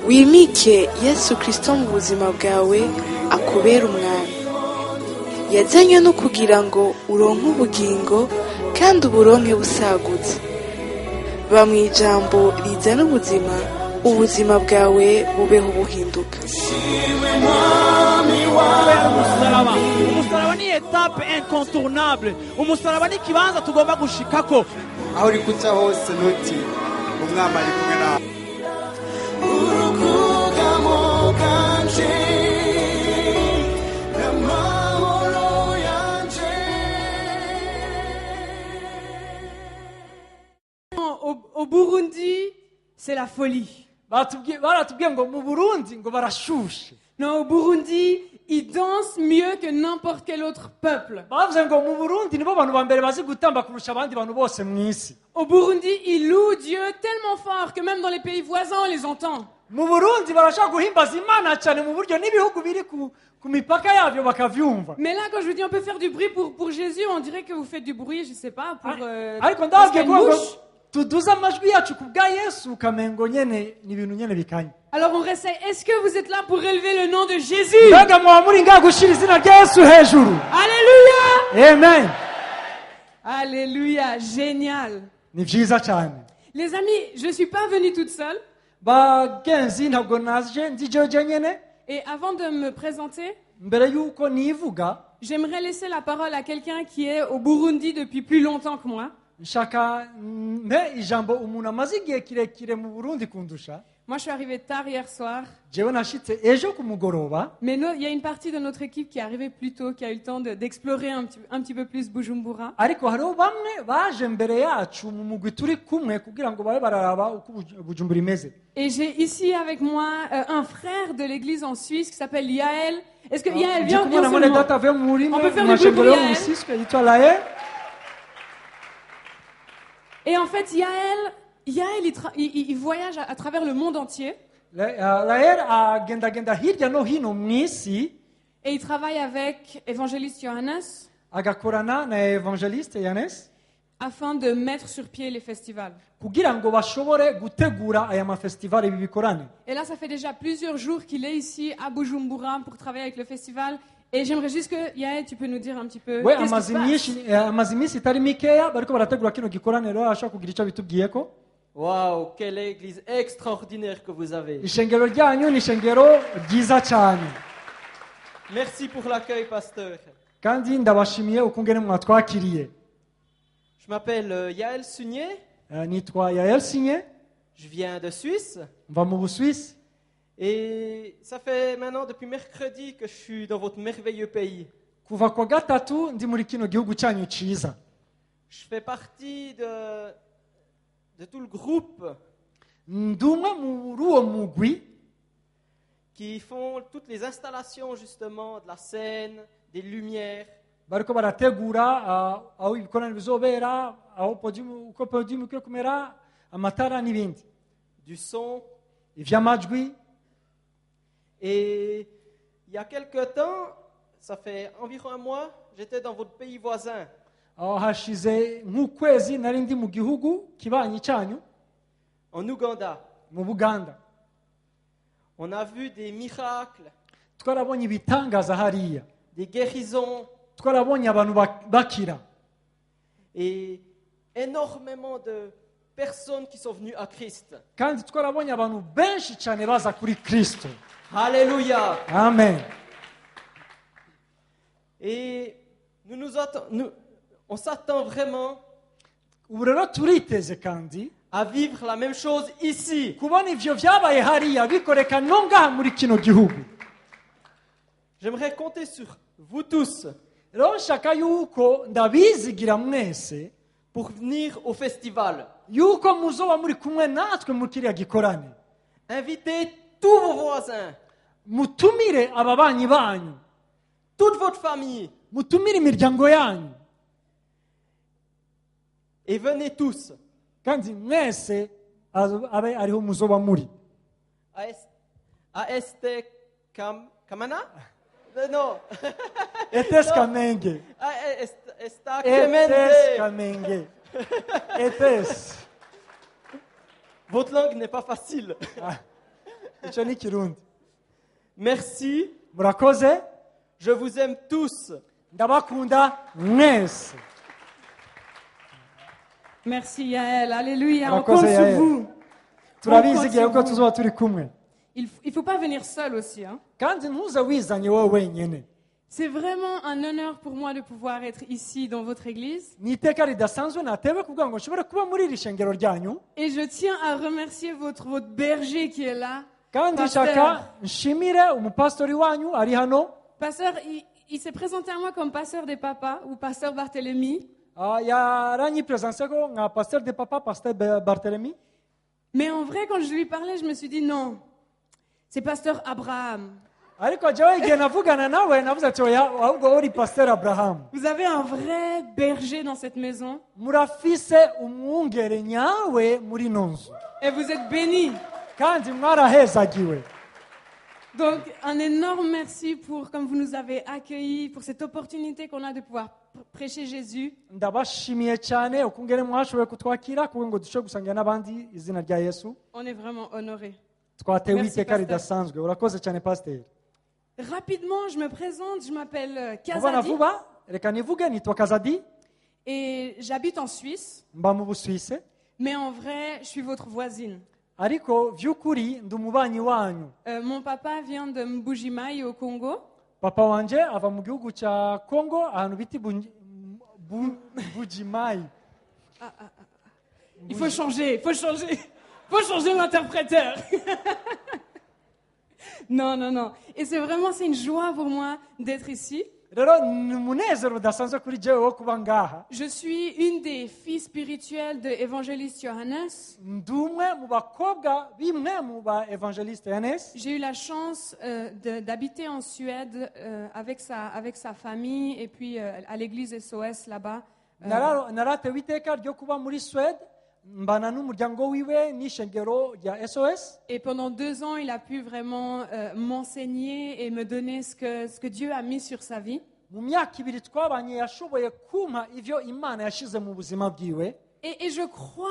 wimike Yesu Kristo mu buzima bwawe akubera umwami. Yazanywe no kugira ngo uronke ubugingo kandi uburonke busagutse. Ba mu ijambo rizana ubuzima, ubuzima bwawe bubeho buhinduka. Umusaraba ni etape incontournable. Umusaraba ni kibanza tugomba gushikako. aho uri kuca hose nuti umwami ari kumwe nawe. Au Burundi, c'est la folie. Baratubwiye ngo mu Burundi ngo barashushe. Non, au Burundi, ils dansent mieux que n'importe quel autre peuple. Bavuze ngo mu Burundi nibo bantu ba mbere bazi gutamba kurusha abandi bantu bose mu isi. Au Burundi, ils louent Dieu tellement fort que même dans les pays voisins, on les entend. Mu Burundi barashaka guhimbaza Imana cyane mu buryo n'ibihugu biri ku mipaka yabyo bakavyumva. Mais là, quand je vous dis on peut faire du bruit pour Jésus, on dirait que vous faites du bruit, je sais pas, pour... Ariko ndababwiye ko tuduze amajwi yacu ku bwa Yesu kamengo nyene ni ibintu nyene bikanye. Alors on réessaye. Est-ce que vous êtes là pour relever le nom de Jésus? Mbega mwamuri nga gushira izina rya Yesu hejuru. Alléluia! Amen. Alléluia, génial. Ni vyiza cyane. Les amis, je suis pas venue toute seule. Bagenzi ntabwo naje ndi jeje nyene. Et avant de me présenter, mbere yuko nivuga, j'aimerais laisser la parole à quelqu'un qui est au Burundi depuis plus longtemps que moi. Nshaka mbe ijambo umuntu amaze igihe kirekire mu Burundi kundusha. Moi, je suis arrivée tard hier soir. Jewe nashitse ejo ku mugoroba. Mais il y a une partie de notre équipe qui est arrivée plus tôt, qui a eu le temps d'explorer un petit peu plus Bujumbura. Ariko hariho bamwe baje mbere yacu mu mugwi turi kumwe kugira ngo babe bararaba uko Bujumbura imeze. Et j'ai ici avec moi un frère de l'église en Suisse qui s'appelle Yael. Est-ce que Yael vient seulement? On peut faire du bruit pour Yael. Et en fait, Yael il voyage à travers le monde entier. Et il travaille avec évangéliste Johannes afin de mettre sur pied les festivals. Et là, ça fait déjà plusieurs jours qu'il est ici à Bujumbura pour travailler avec le festival. Et j'aimerais juste que Yael, tu peux nous dire un petit peu qu'est-ce qui se passe. Waouh, quelle église extraordinaire que vous avez. Merci pour l'accueil, pasteur. Je m'appelle Yael Sunier. Je viens de Suisse. Et ça fait maintenant depuis mercredi que je suis dans votre merveilleux pays. Je fais partie de tout le groupe qui font toutes les installations justement de la scène, des lumières. Du son. Et il y a quelque temps, ça fait environ un mois, j'étais dans votre pays voisin. En Ouganda. On a vu des miracles, des guérisons et énormément de personnes qui sont venues à Christ. Alléluia. Amen. Et on s'attend vraiment à vivre la même chose ici. J'aimerais compter sur vous tous pour venir au festival. Invitez tous vos voisins, toute votre famille, et venez tous. À Kamana? Non. Etes Kamenge. Esta Etes Kemende. Kamenge. Etes. Votre langue n'est pas facile. Icyo ni Kirundi. Merci. Murakoze. Je vous aime tous. Ndabakunda mwese. Merci Yael, alléluia, on Murakoze, compte sur Yael. vous. Turabizigiye ko tuzoba turi kumwe. Il ne faut pas venir seul aussi. Hein. Kandi ntuze wizanye wowe wenyine. C'est vraiment un honneur pour moi de pouvoir être ici dans votre église. Ni iteka ridasanzwe natewe kugira ngo nshobore kuba muri iri shengero ryanyu. Et je tiens à remercier votre berger qui est là. Kandi Pasteur. nshaka nshimire umupastori wanyu ari hano. Pasteur, il s'est présenté à moi comme pasteur des papas ou pasteur Barthélemy. Yaranyipresense ko nka pasteur de papa, pasteur Barthélemy. Mais en vrai, quand je lui parlais, je me suis dit non, c'est pasteur Abraham. Ariko jewe igihe navugana nawe navuze ati oya ahubwo uri pasteur Abraham. Vous avez un vrai berger dans cette maison. Murafise umwungere nyawe muri nonzu. Et vous êtes bénis. Kandi mwarahezagiwe. Donc, un énorme merci pour, comme vous nous avez accueillis, pour cette opportunité qu'on a de pouvoir prêcher Jésus. Ndabashimiye cyane ukungere mwashoboye kutwakira kuko ngo dushobore gusangira n'abandi izina rya Yesu. On est vraiment honorés. Twatewe Merci, iteka pasteur. ridasanzwe. Urakoze cyane pasteur. Rapidement, je me présente, je m'appelle Vuba na Kazadi vuba reka nivuge nitwa Kazadi et j'habite en Suisse, mba mu Busuwise mais en vrai, je suis votre voisine. ariko vy'ukuri ndi umubanyi wanyu. Mon papa vient de Mbujimayi au Congo. Papa wanje ava mu gihugu cya Congo ahantu biti Bujimayi. Il faut changer, faut changer l'interpréteur. Non. Et c'est une joie pour moi d'être ici. Rero ni umunezero udasanzwe kuri jewe wo kuba ngaha. Je suis une des filles spirituelles de l'évangéliste Johannes. Ndi umwe mu bakobwa bimwe mu ba evangeliste Yanes. J'ai eu la chance d'habiter en Suède avec sa famille et puis à l'église SOS là-bas. Naratewe iteka ryo kuba muri Suède mbana n'umuryango wiwe n'ishengero rya SOS. Et pendant 2 ans, il a pu vraiment m'enseigner et me donner ce que Dieu a mis sur sa vie. Mu myaka ibiri twabanye yashoboye kumpa ivyo Imana yashize mu buzima bwiwe. Et je crois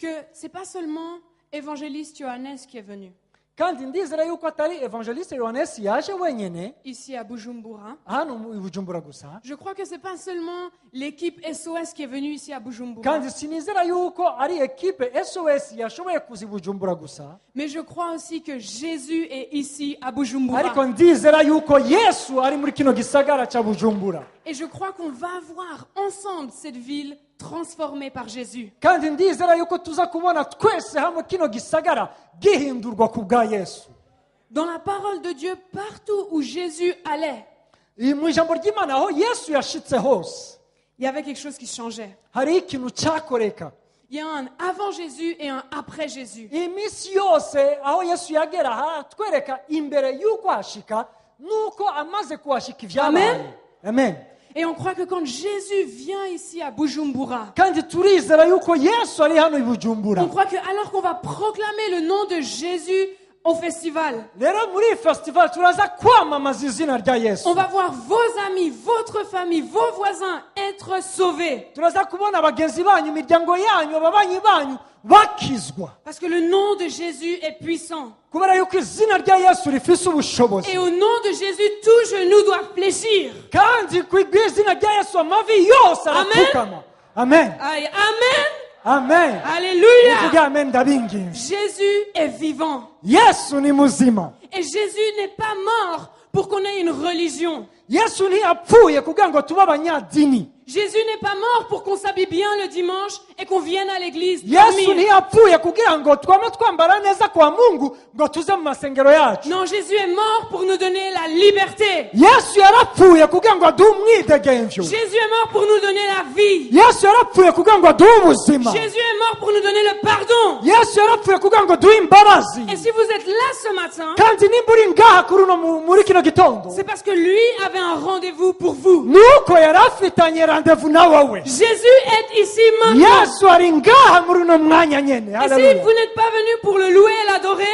que c'est pas seulement évangéliste Johannes qui est venu Kandi ndizera yuko atari evangeliste Yohanes yaje wenyene ici à Bujumbura. hano mu Bujumbura gusa. Je crois que c'est pas seulement l'équipe SOS qui est venue ici à Bujumbura. Kandi sinizera yuko ari equipe SOS yashoboye kuzi Bujumbura gusa. Mais je crois aussi que Jésus est ici à Bujumbura. Ariko ndizera yuko Yesu ari muri kino gisagara cha Bujumbura. Et je crois qu'on va voir ensemble cette ville transformée par Jésus. Kandi ndizera yuko tuza kubona twese hamwe kino gisagara gihindurwa ku bwa Yesu. Dans la parole de Dieu, partout où Jésus allait, Mu ijambo ry'Imana aho Yesu yashitse hose il y avait quelque chose qui changeait. hari ikintu cyakoreka. Il y a un avant Jésus et un après Jésus. Iminsi yose aho Yesu yagera hatwereka imbere yuko hashika nuko amaze kuhashika ivyabaye. Amen. Et on croit que quand Jésus vient ici à Bujumbura, Kandi turizera yuko Yesu ari hano i Bujumbura. on croit que alors qu'on va proclamer le nom de Jésus au festival, Rero muri iyi festival turaza kwamamaza izina rya Yesu. on va voir vos amis, votre famille, vos voisins être sauvés. Turaza kubona bagenzi banyu, imiryango yanyu, ababanyi banyu bakizwa. Parce que le nom de Jésus est puissant. Kubera yuko izina rya Yesu rifise ubushobozi. Et au nom de Jésus, tout genou doit fléchir. Kandi kw'izina rya Yesu amavi yose arapfukama. Amen. Aïe, amen. Amen. Alléluia. Muvuge amen ndabinginze. Jésus est vivant. Yesu ni muzima. Et Jésus n'est pas mort pour qu'on ait une religion. Yesu ntiyapfuye kugira ngo tube abanyadini. Jésus n'est pas mort pour qu'on s'habille bien le dimanche et qu'on vienne à l'église Yesu dormir. ntiyapfuye kugira ngo twame twambara neza kwa Mungu ngo tuze mu masengero yacu. Non, Jésus est mort pour nous donner la liberté. Yesu yarapfuye kugira ngo aduhe umwidegemvyo. Jésus est mort pour nous donner la vie. Yesu yarapfuye kugira ngo aduhe ubuzima. Jésus est mort pour nous donner le pardon. Yesu yarapfuye kugira ngo aduhe imbabazi. Et si vous êtes là ce matin, Kandi nimba uri ngaha kuri uno muri kino gitondo c'est parce que lui avait un rendez-vous pour vous. nuko yari afitanye randevu na wowe. Jésus est ici maintenant. Yesu ari ngaha muri uno mwanya nyene. Et si Haleluya. vous n'êtes pas venu pour le louer et l'adorer,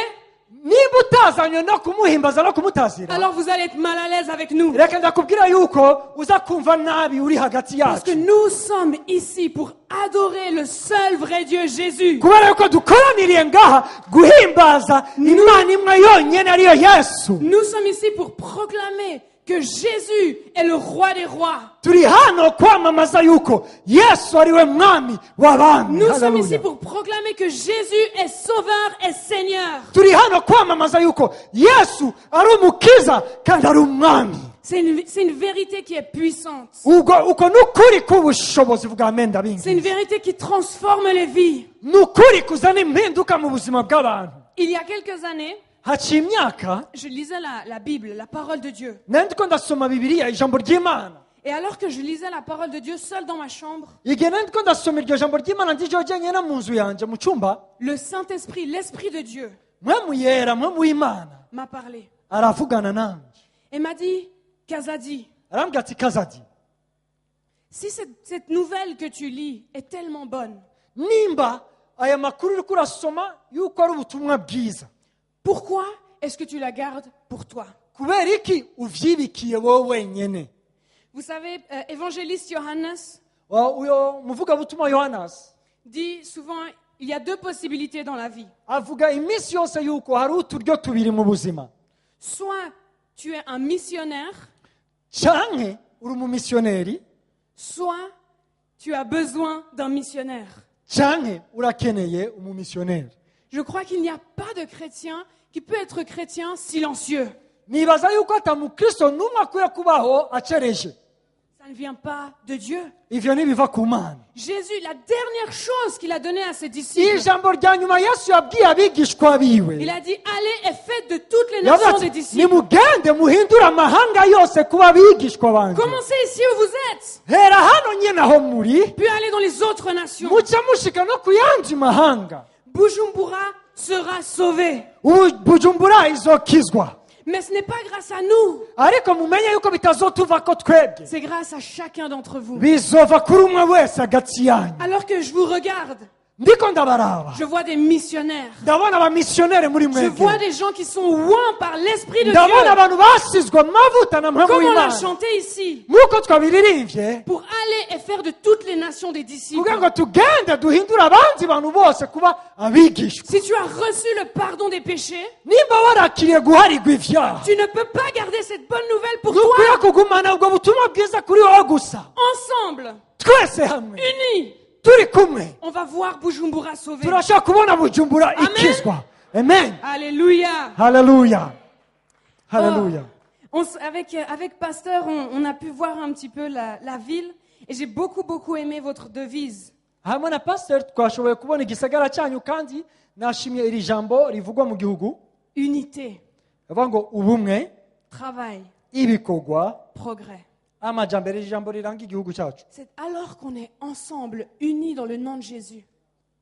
alors vous allez être mal à l'aise avec nous. Reka ndakubwira yuko uza kumva nabi uri hagati Parce que yacu. nous sommes ici pour adorer le seul vrai Dieu Jésus. Kubera yuko dukoraniriye ngaha guhimbaza Imana imwe yonyene ariyo Yesu. Nous sommes ici pour proclamer que Jésus est le roi des rois. Turi hano kwamamaza yuko Yesu ariwe mwami w'abami. Nous sommes Hallelujah. ici pour proclamer que Jésus est sauveur et Seigneur. Turi hano kwamamaza yuko Yesu ari umukiza kandi ari umwami. C'est une vérité qui est puissante. Uko nukuri k'ubushobozi bwa menda bingi. C'est une vérité qui transforme les vies. Nukuri kuzana impinduka mu buzima bw'abantu. Il y a quelques années, Haciye imyaka je lisais la Bible, la parole de Dieu. nandiko ndasoma Bibiliya ijambo ry'Imana. Et alors que je lisais la parole de Dieu seul dans ma chambre, Igihe nandiko ndasoma iryo jambo ry'Imana ndijo jyenyine mu nzu yanjye mu cyumba, le Saint-Esprit, l'Esprit de Dieu, mwemu yera mwemu w'Imana m'a parlé aravugana nanjye. et m'a dit, Kazadi, Arambwira ati Kazadi, si cette nouvelle que tu lis est tellement bonne, nimba aya makuru uriko urasoma yuko ari ubutumwa bwiza, pourquoi est-ce que tu la gardes pour toi? kubera iki uvyibikiye wowe wenyene? Vous savez, évangéliste Johannes Uyo muvugabutumwa Yohanas dit souvent, il y a deux possibilités dans la vie. avuga iminsi yose yuko hari uturyo tubiri mu buzima. Soit tu es un missionnaire, Canke uri umumisiyoneri, soit tu as besoin d'un missionnaire. canke urakeneye umumisiyoneri. Je crois qu'il n'y a pas de chrétien qui peut être chrétien silencieux. Nibaza yuko atamukristo n'umwe akwiye kubaho acereje. Ça ne vient pas de Dieu. Ivyo nibiva ku Mana. Jésus, la dernière chose qu'il a donnée à ses disciples, Ijambo rya nyuma Yesu yabwiye abigishwa biwe, il a dit, allez et faites de toutes les yavuze nations des ati, disciples. nimugende muhindure amahanga yose kuba abigishwa banje. Commencez ici où vous êtes, Hera hano nyene aho muri, puis allez dans les autres nations. muca mushika no ku yandi mahanga. Bujumbura sera sauvé. Bujumbura izokizwa. Mais ce n'est pas grâce à nous, Ariko mumenye yuko bitazotuvako twebwe, c'est grâce à chacun d'entre vous. bizova kuri umwe wese hagati yanyu. Alors que je vous regarde, Ndiko ndabaraba, je vois des missionnaires. ndabona abamisiyoneri muri Je vois mwebwe, des gens qui sont oints par l'Esprit de ndabona Dieu. abantu basizwe amavuta na mpamvu Comme on l'a y'Imana. chanté ici, Nk'uko twabiririmbye, pour aller et faire de toutes les nations des disciples. kugira ngo tugende duhindure abandi bantu bose kuba abigishwa. Si tu as reçu le pardon des péchés, Nimba warakiriye guharigwa ivyaha, tu ne peux pas garder cette bonne nouvelle pour toi. ntukwiye kugumana ubwo butumwa bwiza kuri wowe gusa. Ensemble, Twese hamwe unis, turi kumwe on va voir Bujumbura sauvé. turashaka kubona Bujumbura Amen. ikizwa. Amen. Alléluia. Haleluya. Haleluya. Avec Pasteur, on a pu voir un petit peu la ville et j'ai beaucoup aimé votre devise. Hamwe na pastor twashoboye kubona igisagara cyanyu kandi nashimye iri jambo rivugwa mu gihugu. Unité, Bavuga ngo ubumwe, travail, ibikorwa, progrès. amajambere ijambo riranga igihugu cyacu. C'est alors qu'on est ensemble, unis dans le nom de Jésus,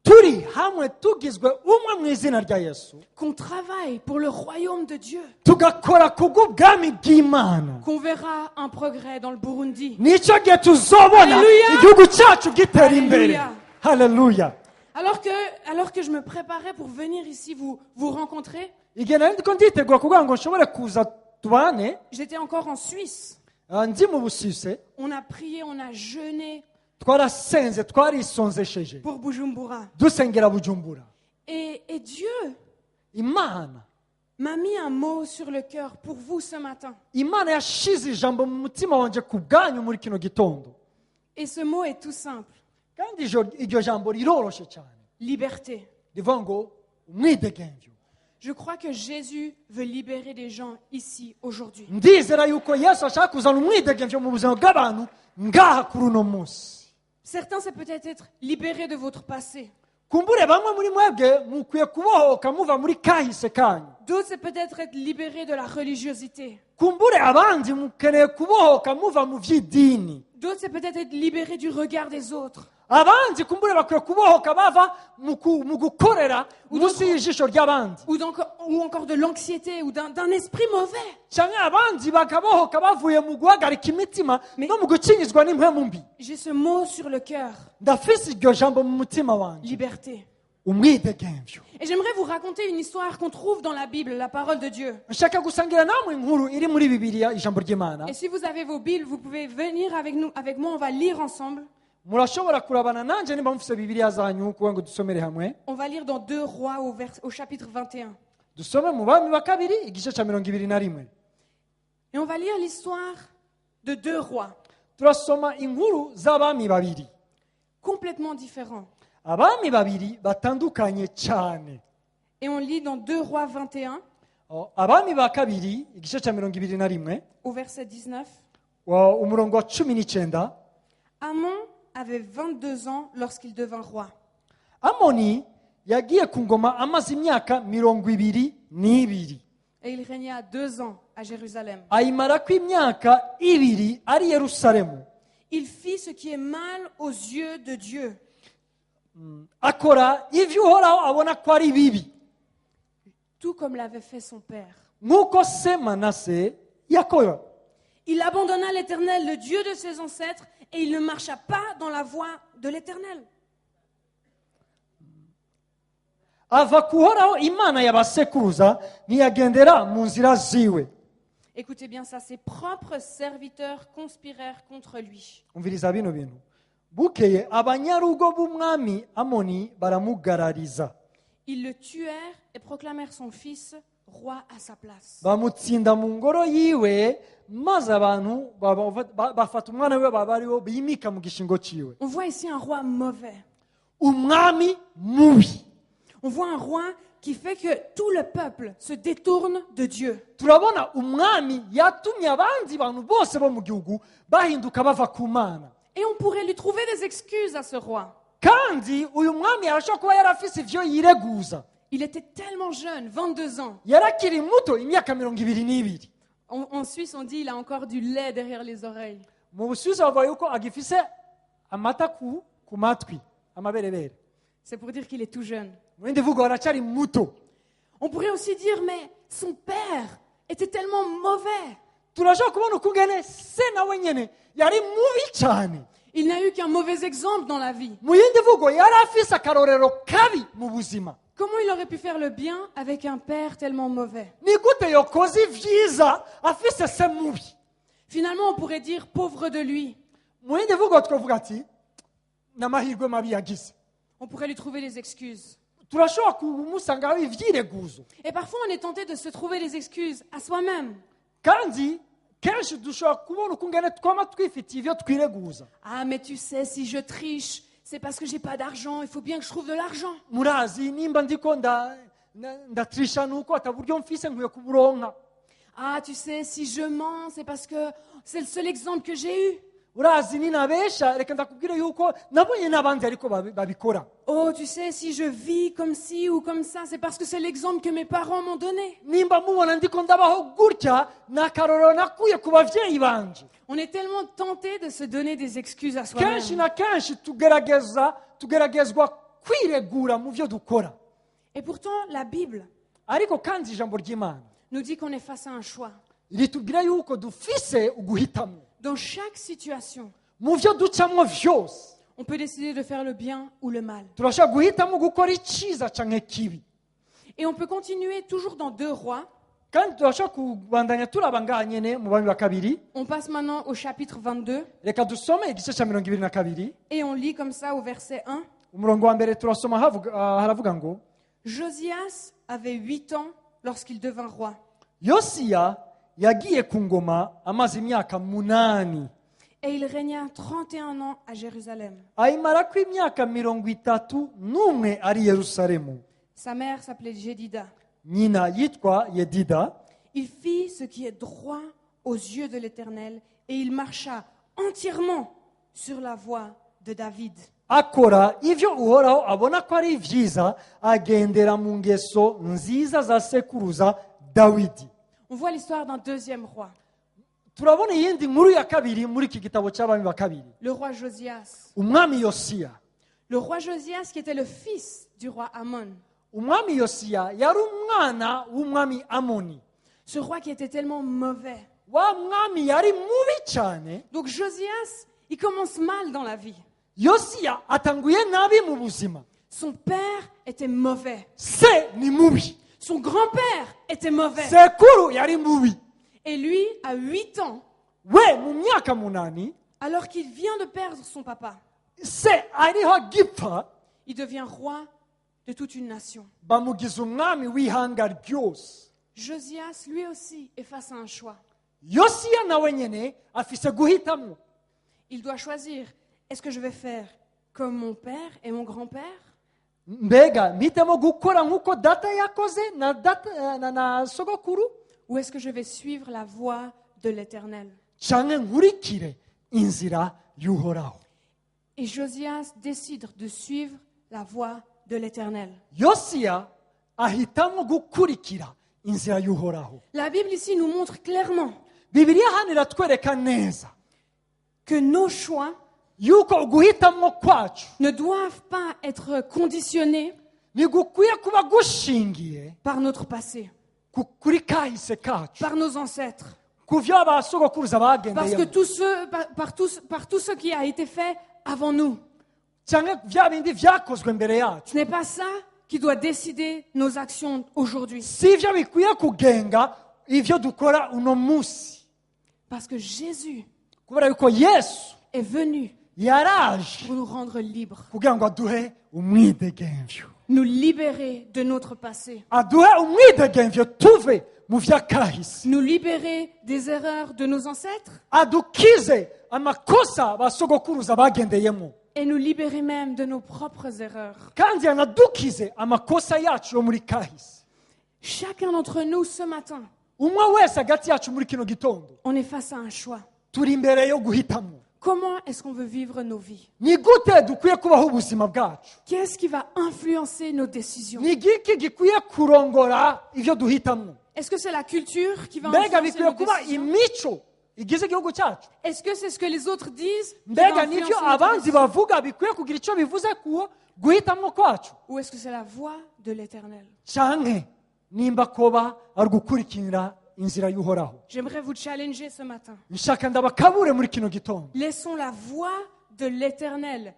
Turi hamwe tugizwe umwe mu izina rya Yesu, qu'on travaille pour le royaume de Dieu, tugakora kubw'ubwami bw'Imana. qu'on verra un progrès dans le Burundi. Nicyo gihe tuzobona Haleluya. igihugu cyacu gitera imbere. Haleluya. Haleluya. Alors que je me préparais pour venir ici vous rencontrer, Igihe nari ndiko nditegura kugira ngo nshobore kuza tubane, j'étais encore en Suisse. ndi mu Busuwisi, On a prié, on a jeûné twarasenze twarisonzesheje pour Bujumbura. dusengera Bujumbura. Et Dieu Imana m'a mis un mot sur le cœur pour vous ce matin. Imana yashize ijambo mu mutima wanje ku bwanyu muri kino gitondo. Et ce mot est tout simple. Kandi iryo jambo riroroshe cyane. Liberté. Rivuga ngo umwidegemvyo. Je crois que Jésus veut libérer des gens ici aujourd'hui. Ndizera yuko Yesu ashaka kuzana umwidegemvyo mu buzima bw'abantu ngaha kuri uno munsi. Certains, c'est peut-être être libérés de votre passé. Kumbure bamwe muri mwebwe mukwiye kubohoka muva muri kahise kanyu. D'autres, c'est peut-être être libérés de la religiosité. Kumbure abandi mukeneye kubohoka muva mu vy'idini. D'autres, c'est peut-être être libérés du regard des autres. Abandi kumbure bakwiye kubohoka bava mu gukorera munsi y'ijisho ry'abandi. Ou encore de l'anxiété ou d'un esprit mauvais. Canke abandi bakabohoka bavuye mu guhagarika imitima no mu gukinyizwa n'impwemu mbi. J'ai ce mot sur le cœur. Ndafise iryo jambo mu mutima wanje. Liberté. umwidegemvyo. Et j'aimerais vous raconter une histoire qu'on trouve dans la Bible, la parole de Dieu. nshaka gusangira namwe inkuru iri muri bibiliya ijambo ry'imana. Et si vous avez vos Bibles, vous pouvez venir avec moi, on va lire ensemble. murashobora kurabana nanjye nimba mufite bibiliya zanyu kugira ngo dusomere hamwe. On va lire dans 2 Rois au chapitre 21. dusome mu bami ba kabiri igice cya 21. Et on va lire l'histoire de 2 rois, turasoma inkuru z'abami babiri, complètement différents. abami babiri batandukanye cyane. Et on lit dans 2 Rois 21, abami ba kabiri igice cya 21 au verset 19. umurongo wa 19. Amon avait 22 ans lorsqu'il devint roi. Amoni yagiye ku ngoma amaze imyaka 22. Et il régna 2 ans à Jérusalem. ayimara ko imyaka 2 ari Yerusalemu. Il fit ce qui est mal aux yeux de Dieu. akora ibyo uhoraho abona ko ari bibi, Tout comme l'avait fait son père. nk'uko se Manase yakora. Il abandonna l'Éternel, le Dieu de ses ancêtres, et il ne marcha pas dans la voie de l'Éternel. ava kuhoraho imana y'abasekuruza ntiyagendera mu nzira ziwe. Écoutez bien ça, ses propres serviteurs conspirèrent contre lui. umviriza bino bintu. bukeye abanyarugo b'umwami Amoni baramugarariza, Ils le tuèrent et proclamèrent son fils roi à sa place. bamutsinda mu ngoro yiwe, maze abantu bafata umwana we baba ariwo bimika mu gishingo ciwe. On voit ici un roi mauvais. umwami mubi. On voit un roi qui fait que tout le peuple se détourne de Dieu. turabona umwami yatumye abandi bantu bose bo mu gihugu bahinduka bava ku mana. Et on pourrait lui trouver des excuses à ce roi. kandi uyu mwami yarashobora kuba yarafise ivyo yireguza. Il était tellement jeune, 22 ans. yarakiri muto, imyaka 22. En Suisse, on dit il a encore du lait derrière les oreilles. mu Busuwisi bavuga yuko agifise amata ku matwi, amaberebere. C'est pour dire qu'il est tout jeune. mu bindi bivugo aracyari muto. On pourrait aussi dire, mais son père était tellement mauvais. turashobora kubona ukungene se nawe nyene yari mubi cyane. Il n'a eu qu'un mauvais exemple dans la vie. mu yindi mvugo yari afise akarorero kabi mu buzima. Comment il aurait pu faire le bien avec un père tellement mauvais? ni gute yokoze ivyiza afise se mubi? Finalement, on pourrait dire pauvre de lui. mu yindi mvugo twavuga ati n'amahirwe mabi yagize. On pourrait lui trouver des excuses. turashobora kumusangaho ivyireguzo. Et parfois, on est tenté de se trouver des excuses à soi-même. kandi kenshi dushobora kubona ukungene twama twifitiye ivyo twireguza. Ah, mais tu sais, si je triche, c'est parce que j'ai pas d'argent. Il faut bien que je trouve de l'argent. murazi nimba ndiko ndatrisha nuko ataburyo mfise nkwiye kuburonka. Ah, tu sais, si je mens, c'est parce que c'est le seul exemple que j'ai eu. urazi ninabesha reka ndakubwire yuko nabonye n'abandi ariko babikora. Oh, tu sais, si je vis comme ci ou comme ça, c'est parce que c'est l'exemple que mes parents m'ont donné. nimba mubona ndiko ndabaho gutya nakarorero nakuye ku bavyeyi banje. On est tellement tenté de se donner des excuses à kenshi soi-même. na kenshi tugeragezwa kwiregura mu vyo dukora. Et pourtant, la Bible ariko kandi ijambo ry'Imana nous dit qu'on est face à un choix. ritubwira yuko dufise uguhitamo Dans chaque situation, mu vyo ducamwo vyose. on peut décider de faire le bien ou le mal. turashobora guhitamo gukora iciza canke kibi. Et on peut continuer toujours dans 2 Rois. kandi turashobora kubandanya turaba ngaha nyene mu bami ba kabiri. On passe maintenant au chapitre 22 reka dusome igice ca 22 et on lit comme ça au verset 1. umurongo wa mbere turasoma haravuga ngo Josias avait 8 ans lorsqu'il devint roi. yosiya yagiye ku ngoma amaze imyaka 8. Et il régna 31 ans à Jérusalem. ayimarako imyaka 31 ari Yerusalemu. Sa mère s'appelait Jédida. nyina yitwa Yedida. Il fit ce qui est droit aux yeux de l'Éternel et il marcha entièrement sur la voie de David. akora ivyo uhoraho abona ko ari vyiza, agendera mu ngeso nziza za sekuruza Dawidi. On voit l'histoire d'un deuxième roi, turabona iyindi nkuru ya kabiri muri iki gitabo cy'abami ba kabiri. le roi Josias. umwami Yosiya. Le roi Josias qui était le fils du roi Amon. umwami Yosiya yari umwana w'umwami Amoni. Ce roi qui était tellement mauvais. wa mwami yari mubi cyane. Donc Josias, il commence mal dans la vie. Yosiya atanguye nabi mu buzima. Son père était mauvais. se ni mubi, Son grand-père était mauvais. sekuru yari mubi. Et lui, à 8 ans, We mu myaka munani, alors qu'il vient de perdre son papa, se ariho agipfa, il devient roi de toute une nation. bamugize umwami w'ihanga ryose. Josias, lui aussi, est face à un choix. Yosiya nawe nyene afise guhitamo. Il doit choisir, est-ce que je vais faire comme mon père et mon grand-père, Mbega mpitemo gukora nk'uko data yakoze na sogokuru, ou est-ce que je vais suivre la voie de l'Éternel? canke nkurikire inzira y'uhoraho. Et Josias décide de suivre la voie de l'Éternel. Yosiya ahitamo gukurikira inzira y'uhoraho. La Bible ici nous montre clairement Bibiliya hano iratwereka neza que nos choix yuko uguhitamo kwacu ne doivent pas être conditionnés ntigukwiye kuba gushingiye par notre passé, kuri kahise kacu, par nos ancêtres. ku vyo abasogokuruza Parce que bagendeyemo, par tout ce qui a été fait avant nous. canke vya bindi vyakozwe mbere yacu. Ce n'est pas ça qui doit décider nos actions aujourd'hui. Si ivyo bikwiye kugenga ivyo dukora uno musi, Parce que Jésus kubera yuko Yesu est venu yaraje pour nous rendre libres, kugira ngo aduhe umwidegemvyo, nous libérer de notre passé, aduhe umwidegemvyo tuve mu vyakahise, nous libérer des erreurs de nos ancêtres adukize amakosa abasogokuruza bagendeyemo, et nous libérer même de nos propres erreurs. kandi anadukize amakosa yacu yo muri kahise. Chacun d'entre nous ce matin, Umwe wese hagati yacu muri kino gitondo on est face à un choix. turi imbere yo guhitamo. Comment est-ce qu'on veut vivre nos vies? Ni gute dukwiye kubaho ubuzima bwacu? Qu'est-ce qui va influencer nos décisions? Ni igiki gikwiye kurongora ivyo duhitamo? Est-ce que c'est la culture qui va Mbega influencer bikwiye nos kuba décisions? imico igize igihugu cyacu? Est-ce que c'est ce que les autres disent qui va Mbega influencer nivyo notre abandi décision? bavuga bikwiye kugira icyo bivuze ku guhitamo kwacu? Ou est-ce que c'est la voie de l'Éternel? Canke nimba koba ari gukurikira inzira y'uhoraho? J'aimerais vous challenger ce matin. Nshaka ndabakabure muri kino gitondo. Laissons la voie de l'Éternel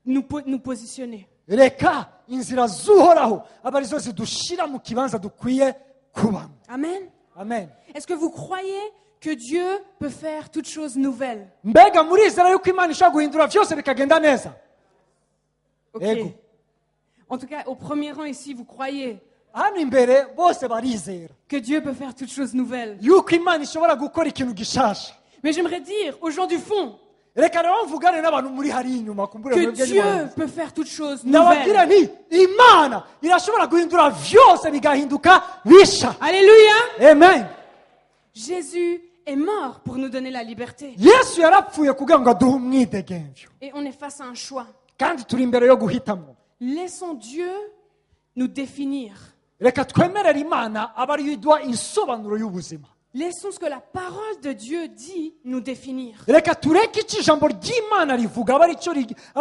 nous positionner. Reka inzira z'uhoraho aba arizo zidushira mu kibanza dukwiye kubamo. Amen. Amen. Est-ce que vous croyez que Dieu peut faire toutes choses nouvelles? Mbega murizera yuko Imana ishobora guhindura vyose bikagenda neza? Ok. Ego. En tout cas, au premier rang ici, vous croyez Hano imbere bose barizera que Dieu peut faire toutes choses nouvelles. yuko Imana ishobora gukora ikintu gishasha. Mais j'aimerais dire aux gens du fond Reka rero mvugane n'abantu muri hari inyuma kumbure que mwebwe Dieu nyuma. peut faire toutes choses Ndababwira nouvelles. nti Imana irashobora guhindura vyose bigahinduka bisha. Alléluia. Amen. Jésus est mort pour nous donner la liberté. Yesu yarapfuye kugira ngo aduhe umwidegemvyo, Et on est face à un choix. kandi turi imbere yo guhitamo. Laissons Dieu nous définir. Reka twemerere Imana aba ariyo iduha insobanuro y'ubuzima. Laissons ce que la parole de Dieu dit nous définir. Reka tureke icyo ijambo ry'Imana rivuga aba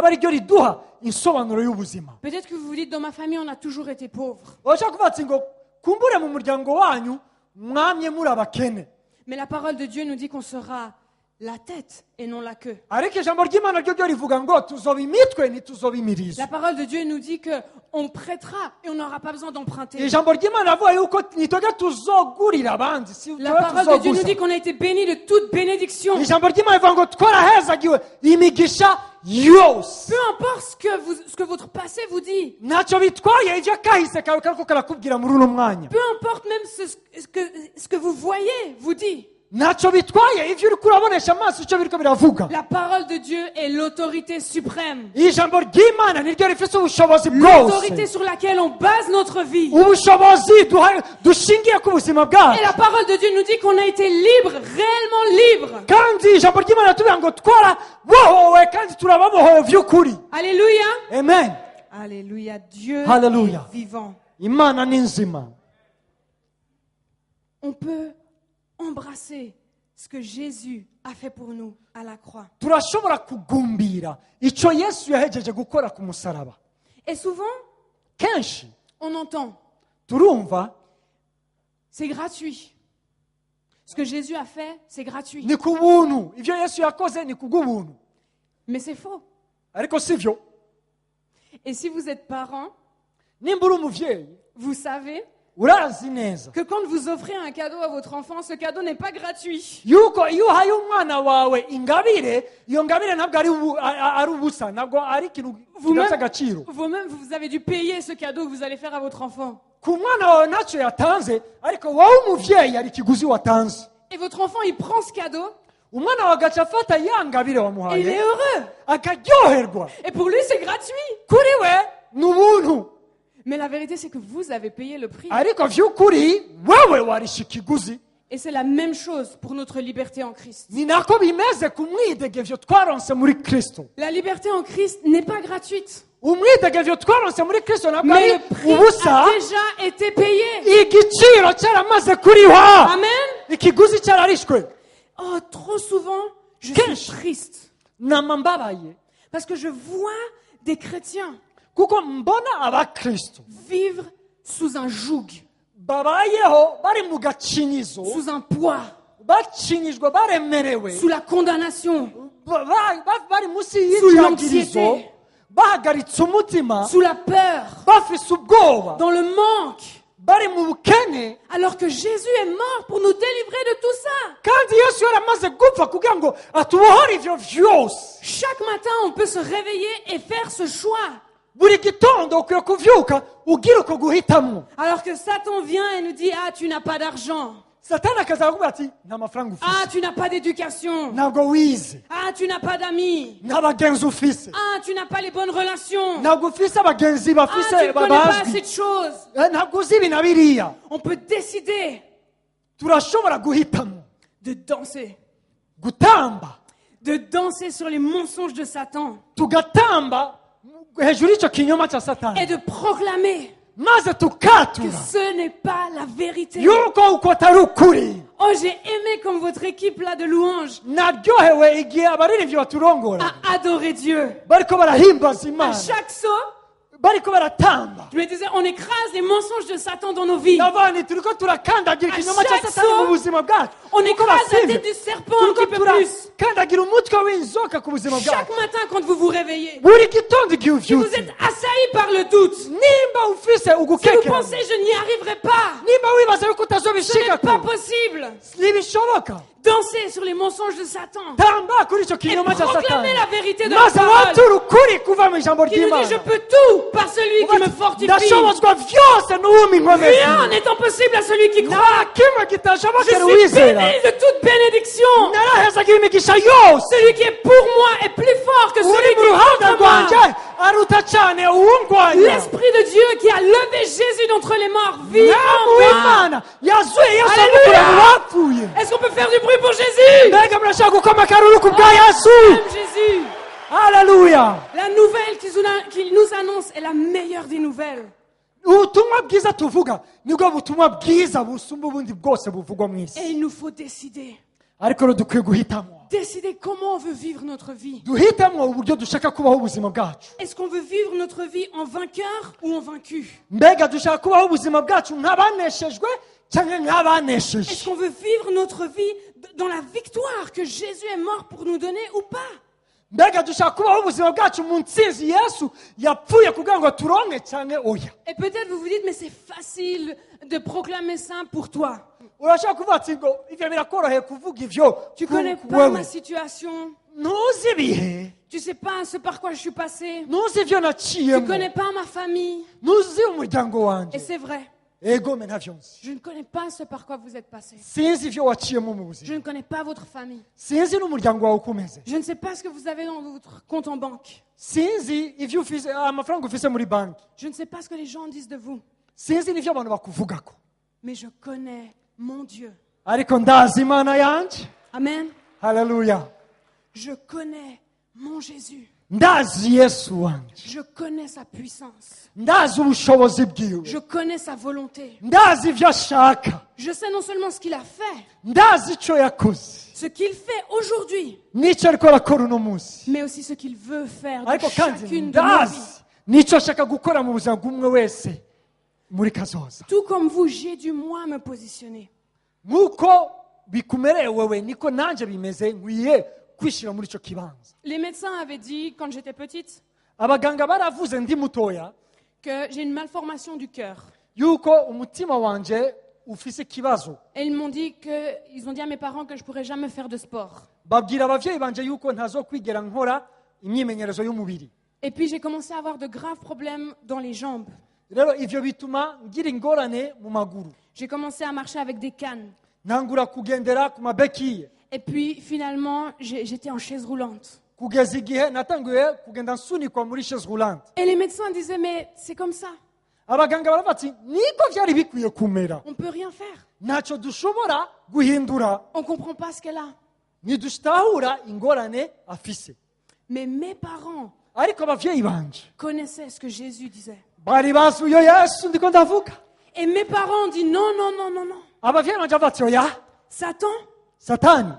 ariryo riduha insobanuro y'ubuzima. Peut-être que vous vous dites, dans ma famille, on a toujours été pauvres. Urashaka kuvuga ati ngo kumbure mu muryango wanyu mwamye muri abakene, Mais la parole de Dieu nous dit qu'on sera la tête et non la queue. ariko ijambo ry'Imana ryo rivuga ngo tuzoba imitwe ntituzoba imirizo. La parole de Dieu nous dit qu'on prêtera et on n'aura pas besoin d'emprunter. Ijambo ry'Imana avuga yuko nitwebwe tuzogurira abandi, si La twebwe parole de Dieu nous tuzoguza. dit qu'on a été bénis de toute bénédiction. Ijambo ry'Imana rivuga ngo twarahezagiwe imigisha yose. Peu importe ce que votre passé vous dit. Ntacyo bitwaye ivyo kahise kawe kariko karakubwira muri uno mwanya. Peu importe même ce que vous voyez vous dit. Ntacyo bitwaye ivyo uriko urabonesha amaso icyo biriko biravuga. La parole de Dieu est l'autorité suprême. Ijambo ry'Imana niryo rifise ubushobozi L'autorité bwose, sur laquelle on base notre vie. ubushobozi dushingiye ku buzima Et bwacu. la parole de Dieu nous dit qu'on a été libre, réellement libre. Kandi ijambo ry'Imana ritubwira ngo twarabohowe kandi turababohowe vy'ukuri. Alléluia. Amen. Alléluia. Dieu Alléluia. est vivant. Imana ni nzima. On peut embrasser ce que Jésus a fait pour nous à la croix. Turashobora kugumbira ico Yesu yahejeje gukora ku musaraba. Et souvent, Kenshi on entend, turumva c'est gratuit. Ce que Jésus a fait, c'est gratuit. ni ku buntu, ivyo Yesu yakoze ni kubw'ubuntu, Mais c'est faux. ariko sivyo. Et si vous êtes parent, nimba uri umuvyeyi vous savez urazi neza que quand vous offrez un cadeau à votre enfant, ce cadeau n'est pas gratuit. yuko iyo uhaye umwana wawe ingabire iyo ngabire ntabwo ari ubusa ntabwo ari ikintu kidafite agaciro. Vous-même, vous avez dû payer ce cadeau que vous allez faire à votre enfant. ku mwana wawe ntacyo yatanze ariko wowe umuvyeyi hari ikiguzi watanze. Et votre enfant, il prend ce cadeau umwana wawe agaca afata ya ngabire et il est wamuhaye heureux. akaryoherwa. Et pour lui, c'est gratuit. kuri we ni ubuntu Mais la vérité, c'est que vous avez payé le prix. ariko vy'ukuri wewe warisha ikiguzi. Et c'est la même chose pour notre liberté en Christ. ni nako bimeze ku mwidegevyo twaronse muri Kristo. La liberté en Christ n'est pas gratuite. umwidegevyo twaronse muri Kristo ntabwo Mais ari le prix ubusa. a déjà été payé. igiciro cyaramaze kuriha. Amen. ikiguzi cyararishwe. Oh, trop souvent, je Qu'est-ce? suis triste. nama mbabaye Parce que je vois des chrétiens kuko mbona abakristo vivre sous un joug, babayeho bari mu gacinyizo sous un poids, bacinyijwe baremerewe sous la condamnation, bari munsi Sous y'icyagirizo l'anxiété. bahagaritse umutima sous la peur, bafise ubwoba dans le manque. bari mu bukene Alors que Jésus est mort pour nous délivrer de tout ça. kandi yesu yaramaze gupfa kugira ngo atubohore ivyo vyose. Chaque matin, on peut se réveiller et faire ce choix. buri gitondo ukwiye kuvyuka ugira uko guhitamwo. Alors que Satan vient et nous dit, ah, tu n'as pas d'argent. satani akaza akubwira ati nta mafaranga Ah, ufise, tu n'as pas d'éducation. ntabwo wize, Ah, tu n'as pas d'amis. nta bagenzi ufise, Ah, tu n'as pas les bonnes relations. ntabwo ufise abagenzi Ah, tu bafise ne connais pas assez babazwi, de choses. ntabwo uzi ibi na biriya. On peut décider turashobora guhitamo de danser. gutamba De danser sur les mensonges de Satan. tugatamba hejuru y'icyo kinyoma cya Et satani de proclamer maze que tukatura ce n'est pas la vérité. yuko uko atari ukuri. Oh, j'ai aimé comme votre équipe là de louanges naryohewe igihe abaririmbyi baturongora a adoré Dieu. bariko barahimbaza À imana chaque saut, bariko baratamba. je me disais, on écrase les mensonges de Satan dans nos vies. nabandi turiko turakandagira ikinyoma cya chaque satani saut, mu buzima bwacu. On Uko écrase la basivye, tête du serpent turiko un petit peu plus. turakandagira umutwe w'inzoka ku buzima Chaque bwacu. matin quand vous vous réveillez, buri gitondo igihe si vous uvyutse êtes assailli par le doute, nimba ufise si vous ugukekera, pensez je n'y arriverai pas, nimba wibaza yuko ce n'est utazobishika pas possible. ntibishoboka. Dansez sur les mensonges de Satan. tamba kuri icyo Et kinyoma cya satani proclamez la vérité de la maze parole. watura ukuri kuva mu ijambo Qui nous dit, je ry'imana. peux tout par celui qui me fortifie. ndashobozwa vyose n'uwumpa inkomezi. Rien n'est impossible à celui qui croit. nta kimwe Je kitashobokera suis uwizera. béni de toute bénédiction. narahezagira imigisha yose. Celui qui est pour moi est plus fort que uri celui mu qui est ruhande contre moi. rwanjye aruta cyane uwungwanya. L'Esprit de Dieu qui a levé Jésus d'entre les morts vit mwami en moi. w'imana yazuye yesu Alléluia. amukura mu bapfuye. Est-ce qu'on peut faire du bruit pour Jésus? mbega murashaka gukoma akaruru ku bwa yesu. Aime Jésus. haleluya. La nouvelle qu'il nous annonce est la meilleure des nouvelles. ubutumwa bwiza tuvuga nibwo butumwa bwiza busumba ubundi bwose buvugwa mu Et isi. il nous faut décider. ariko rero dukwiye guhitamo. Décider comment on veut vivre notre vie. duhitamo uburyo dushaka kubaho ubuzima bwacu. Est-ce qu'on veut vivre notre vie en vainqueur ou en vaincu? mbega dushaka kubaho ubuzima bwacu nk'abaneshejwe cyangwa Est-ce nk'abanesheje. qu'on veut vivre notre vie dans la victoire que Jésus est mort pour nous donner ou pas? mbega dushaka kubaho ubuzima bwacu mu ntsinzi yesu yapfuye kugira ngo turonke cyangwa oya. Et peut-être vous vous dites, mais c'est facile de proclamer ça pour toi. urashaka kuvuga ati ngo ivyo birakoroheye kuvuga ivyo Tu ku- connais ku pas wewe. ma situation. ntuzi ibihe, Tu sais pas ce par quoi je suis passée. ntuzi ivyo Tu naciyemo, connais pas ma famille. ntuzi umuryango Et wanje. c'est vrai. ego me ntavyo nzi. Je ne connais pas ce par quoi vous êtes passé. sinzi ivyo waciyemo mu Je buzima, ne connais pas votre famille. sinzi n'umuryango wawe uko umeze, Je ne sais pas ce que vous avez dans votre compte en banque. sinzi ivyo ufise amafaranga ufise muri banki, Je ne sais pas ce que les gens disent de vous. sinzi n'ivyo abantu bakuvugako, Mais je connais mon Dieu. ariko ndazi imana yanje. Amen. haleluya. Je connais mon Jésus. ndazi yesu wanje, Je connais sa puissance. ndazi ubushobozi bwiwe, Je connais sa volonté. ndazi ivyo ashaka, Je sais non seulement ce qu'il a fait, ndazi ico yakoze, ce qu'il fait aujourd'hui, n'ico ariko arakora uno munsi, mais aussi ce qu'il veut faire de ariko kandi chacune de nos vies. ndazi n'ico ashaka gukora mu buzima bw'umwe wese muri kazoza. Tout comme vous, j'ai dû moi me positionner. nk'uko bikumereye wewe niko nanjye bimeze, nkwiye kwishira muri ico kibanza. Les médecins avaient dit, quand j'étais petite, abaganga baravuze ndi mutoya que j'ai une malformation du cœur. yuko umutima wanje ufise ikibazo. Et ils ont dit à mes parents que je pourrais jamais faire de sport. Babwira abavyeyi banje yuko ntazokwigera nkora imyimenyerezo y'umubiri. Et puis j'ai commencé à avoir de graves problèmes dans les jambes. Rero ivyo bituma ngira ingorane mu maguru. J'ai commencé à marcher avec des cannes. Ntangura kugendera ku mabekiye. Et puis finalement, j'étais en chaise roulante. Kugeza igihe natanguye kugenda nsunikwa muri chaise roulante. Et les médecins disaient, mais c'est comme ça. Abaganga baravuga ati niko vyari bikwiye kumera. On ne peut rien faire. Ntaco dushobora guhindura. On ne comprend pas ce qu'elle a. Ntidushitahura ingorane afise. Mais mes parents Ariko abavyeyi banje connaissaient ce que Jésus disait. bari bazi uyo Yesu ndiko ndavuga. Et mes parents ont dit non, non, non, non, non. Abavyeyi banje bati oya Satan, Satani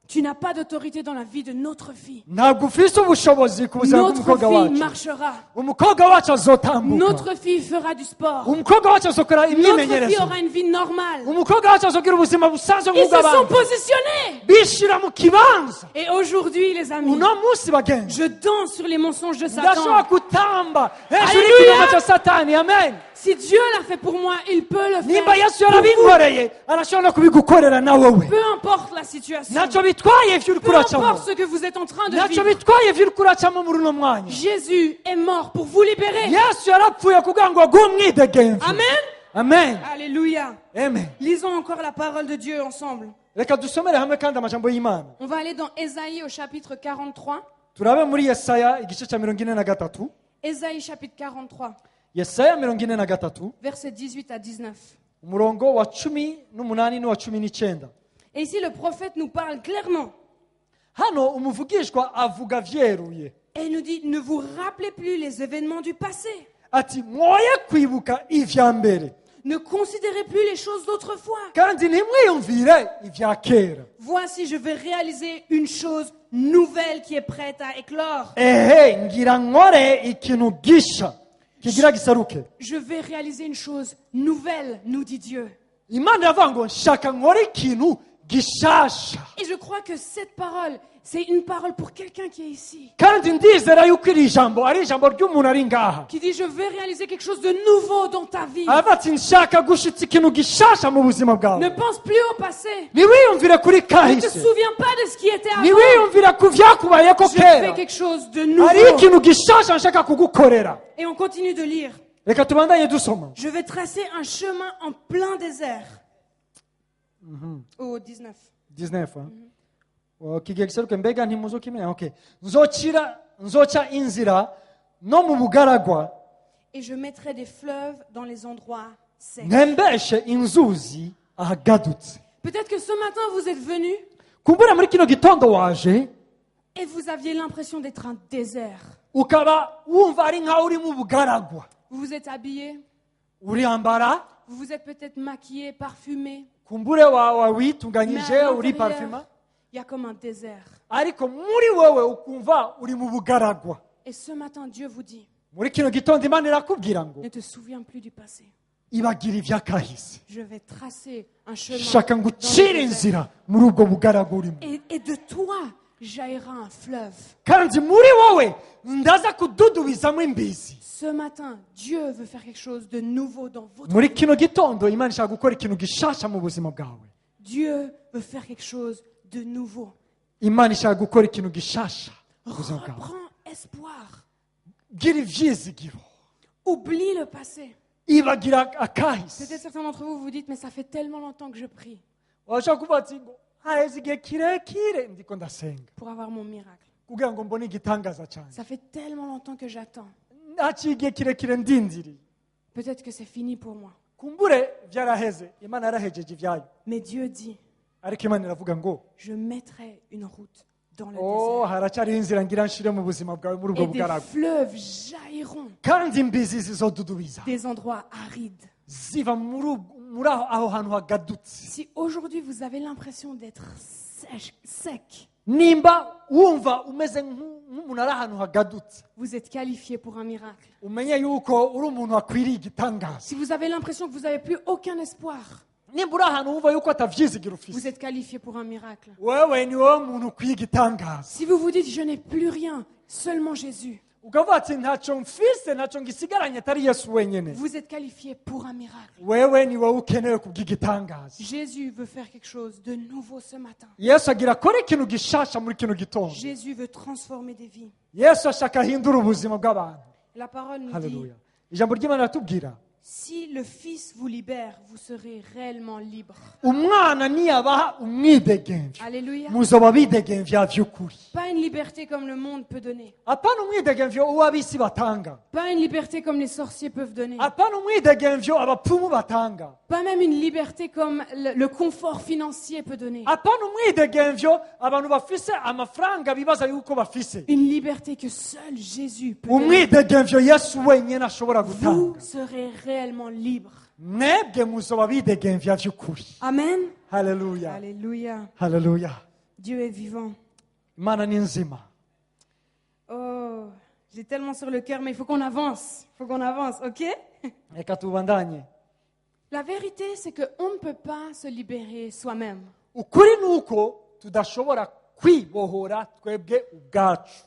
tu n'as pas d'autorité dans la vie de notre fille. ntabwo ufise ubushobozi ku buzima Notre bw'umukobwa fille wacu. marchera. Umukobwa wacu azotambuka. Notre fille fera du sport. Umukobwa wacu azokora Notre fille imyimenyerezo. aura une vie normale. Umukobwa wacu azogira ubuzima busanzwe Ils se sont bw'abandi. positionnés. Bishira mu kibanza. Et aujourd'hui, les amis, Uno munsi bagenzi je danse sur les mensonges de ndashobora Satan. gutamba hejuru Alléluia. y'ikinyoma cya Satani. Amen. Si Dieu l'a fait pour moi, il peut le Nimba faire. Yesu yarabinkoreye arashobora no kubigukorera na wowe. Peu importe la situation. Ntacyo bitwaye ivyo uriko Peu uracamo. importe ce que vous êtes en train de Ntacyo vivre. bitwaye ivyo uriko uracamo muri uno mwanya. Jésus est mort pour vous libérer. Yesu yarapfuye kugira ngo aguhe umwidegemvyo. Amen. Amen. Alléluia. Amen. Lisons encore la parole de Dieu ensemble. Reka dusomere hamwe kandi amajambo y'Imana. On va aller dans Ésaïe au chapitre 43. Turabe muri Yesaya igice cya 43. Ésaïe chapitre 43, Yesaya 43 versets 18 à 19. umurongo wa 18 n'uwa 19. Et ici, le prophète nous parle clairement. Hano umuvugishwa avuga vyeruye. Et il nous dit, ne vous rappelez plus les événements du passé. Ati mwoye kwibuka ivya mbere. Ne considérez plus les choses d'autrefois. Kandi ntimwiyumvire ivya kera. Voici, je vais réaliser une chose nouvelle qui est prête à éclore. Ehe ngira nkore ikintu gisha kigira gisaruke. Je vais réaliser une chose nouvelle, nous dit Dieu. Imana iravuga ngo nshaka nkore ikintu gishasha. Et je crois que cette parole, c'est une parole pour quelqu'un qui est ici. Kandi ndizera yuko iri jambo ari ijambo ry'umuntu ari ngaha. Qui dit, je vais réaliser quelque chose de nouveau dans ta vie. Aravuga ati nshaka gushitsa ikintu gishasha mu buzima bwawe. Ne pense plus au passé. Ntiwiyumvire kuri Ne te kahise. souviens pas de ce qui était avant. Ntiwiyumvire ku vyakubayeko Je fais kera. quelque chose de Hari nouveau. ikintu gishasha nshaka kugukorera. Et on continue de lire. Reka tubandanye dusoma. Je vais tracer un chemin en plein désert. Au 19. 19. Kigiye gisaruke mbega ntimuzokimenya. Okay. Nzoca inzira no mu bugaragwa. Et je mettrai des fleuves dans les endroits secs. Ntembeshe inzuzi ahagadutse. Peut-être que ce matin vous êtes venu Kumbura muri kino gitondo waje et vous aviez l'impression d'être un désert. ukaba wumva ari nkaho uri mu bugaragwa. Vous vous êtes habillé, Uriambara vous vous êtes peut-être maquillé, parfumé. kumbure Mais witunganyije à uri l'intérieur, parfuma. il y a comme un désert. Ariko muri wewe ukumva uri mu bugaragwa. Et ce matin, Dieu vous dit, Muri kino gitondo Imana irakubwira ngo ne te souviens plus du passé. ibagira ivyakahise. Je vais tracer un chemin Shaka dans ngucire le désert. inzira muri ubwo bugaragwa urimo. Et de toi jaillira un fleuve. Kandi muri wowe ndaza kududubizamo imbizi. Ce matin, Dieu veut faire quelque chose de nouveau dans votre Muri vie. kino gitondo Imana ishaka gukora ikintu gishasha mu buzima bwawe. Dieu veut faire quelque chose de nouveau. Imana ishaka gukora ikintu gishasha mu buzima bwawe. Reprends espoir. Gira ivyizigiro. Oublie le passé. Ibagira akahise. Peut-être certains d'entre vous vous dites, mais ça fait tellement longtemps que je prie Washaka kuvuga ati ngo haheze igihe kirekire ndiko ndasenga pour avoir mon miracle. kugira ngo mbone igitangaza cyane. Ça fait tellement longtemps que j'attends. Haciye igihe kirekire ndindiriye. Peut-être que c'est fini pour moi. Kumbure vyaraheze Imana yarahejeje ivyayo. Mais Dieu dit, Ariko Imana iravuga ngo je mettrai une route dans le oh désert. haracyari inzira ngira nshire mu buzima bwawe muri ubwo Et des bugaragwa. fleuves jailliront Kandi imbizi zizodudubiza des endroits arides. ziva muri aho hantu hagadutse. Si aujourd'hui vous avez l'impression d'être sec, Nimba wumva umeze nk'umuntu ari ahantu hagadutse vous êtes qualifié pour un miracle. umenye yuko uri umuntu akwiriye igitangaza. Si vous avez l'impression que vous n'avez plus aucun espoir, Nimba uri ahantu wumva yuko atavyizigira vous ufise êtes qualifié pour un miracle. wewe ni wowe muntu ukwiye igitangaza. Si vous vous dites, je n'ai plus rien, seulement Jésus, ukavuga ati ntacyo mfise ntacyo ngisigaranye atari yesu wenyine vous êtes qualifié pour un miracle. wewe ni wowe ukenewe kubw'igitangaza Jésus veut faire quelque chose de nouveau ce matin. yesu agira akora ikintu gishasha muri kino gitondo Jésus veut transformer des vies. yesu ashaka ahindura ubuzima bw'abantu La parole nous dit, haleluya ijambo ry'imana riratubwira si le Fils vous libère, vous serez réellement libre. umwana niyabaha umwidegemvyo Alléluia. muzoba bidegemvya vy'ukuri Pas une liberté comme le monde peut donner. apana umwidegemvyo uw'abisi batanga Pas une liberté comme les sorciers peuvent donner. apana umwidegemvyo abapfumu batanga Pas même une liberté comme le confort financier peut donner. apana umwidegemvyo abantu bafise amafaranga bibaza yuko bafise Une liberté que seul Jésus peut donner. umwidegemvyo yesu wenyine ashobora Vous gutanga serez réellement libre. mwebwe muzoba bidegemvya vy'ukuri Amen. haleluya Alléluia. haleluya Dieu est vivant. imana ni nzima Oh, j'ai tellement sur le cœur, mais il faut qu'on avance. Il faut qu'on avance, ok? reka tubandanye La vérité, c'est qu'on ne peut pas se libérer soi-même. ukuri ni uko tudashobora kwibohora twebwe ubwacu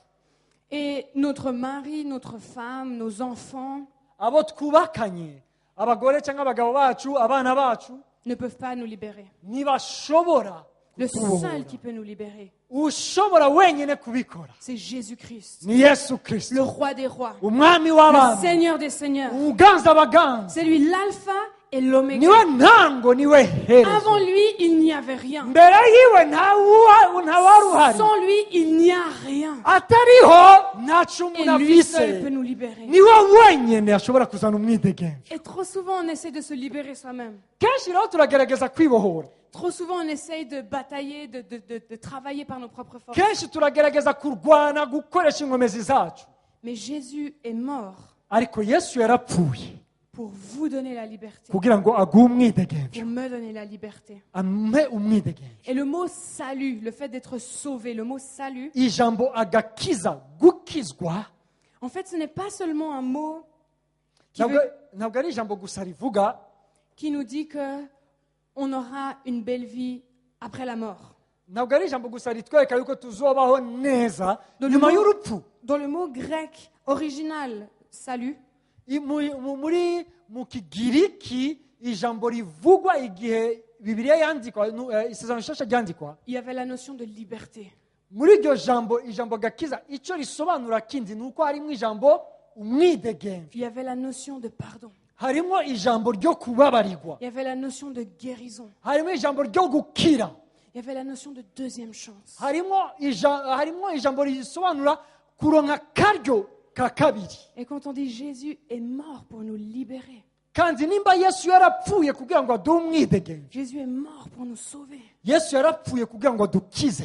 Et notre mari, notre femme, nos enfants abo twubakanye abagore cyangwa abagabo bacu abana bacu ne peuvent pas nous libérer. ntibashobora Le kutubohora seul qui peut nous libérer, ushobora wenyine kubikora c'est Jésus-Christ, ni yesu kirisito le roi des rois, umwami le w'abami Seigneur des seigneurs. uganza abaganza C'est lui l'alpha et l'oméga. niwe ntango niwe Avant herezo lui, il n'y avait rien. mbere yiwe ntawari uhari Sans lui, il n'y a rien. atariho ntacyo Et umuntu lui seul afise peut nous libérer. niwe wenyine ashobora kuzana umwidegemvyo Et trop souvent, on essaie de se libérer soi-même. kenshi rero turagerageza kwibohora Trop souvent, on essaye de batailler, de travailler par nos propres forces. kenshi turagerageza kurwana gukoresha inkomezi zacu Mais Jésus est mort ariko yesu yarapfuye pour vous donner la liberté, kugira ngo aguhe umwidegemvyo pour me donner la liberté. ampe umwidegemvyo Et le mot salut, le fait d'être sauvé, le mot salut, ijambo agakiza gukizwa en fait, ce n'est pas seulement un mot ntabwo ari ijambo gusa rivuga qui nous dit que on aura une belle vie après la mort. ntabwo ari ijambo gusa ritwereka yuko tuzobaho neza Dans nyuma le mot- y'urupfu Dans le mot grec original, salut, mu kigiriki ijambo rivugwa igihe bibiliya yandikwa isezerano rishasha ryandikwa il y avait la notion de liberté. muri iryo jambo ijambo gakiza icyo risobanura kindi ni uko harimo ijambo umwidegemvyo Il y avait la notion de pardon. harimo ijambo ryo kubabarirwa Il y avait la notion de guérison. harimo ijambo ryo gukira Il y avait la notion de deuxième chance. harimo ijambo risobanura kuronka karyo ka kabiri Et quand on dit Jésus est mort pour nous libérer, kandi nimba yesu yarapfuye kugira ngo aduhe umwidegemvyo Jésus est mort pour nous sauver. yesu yarapfuye kugira ngo adukize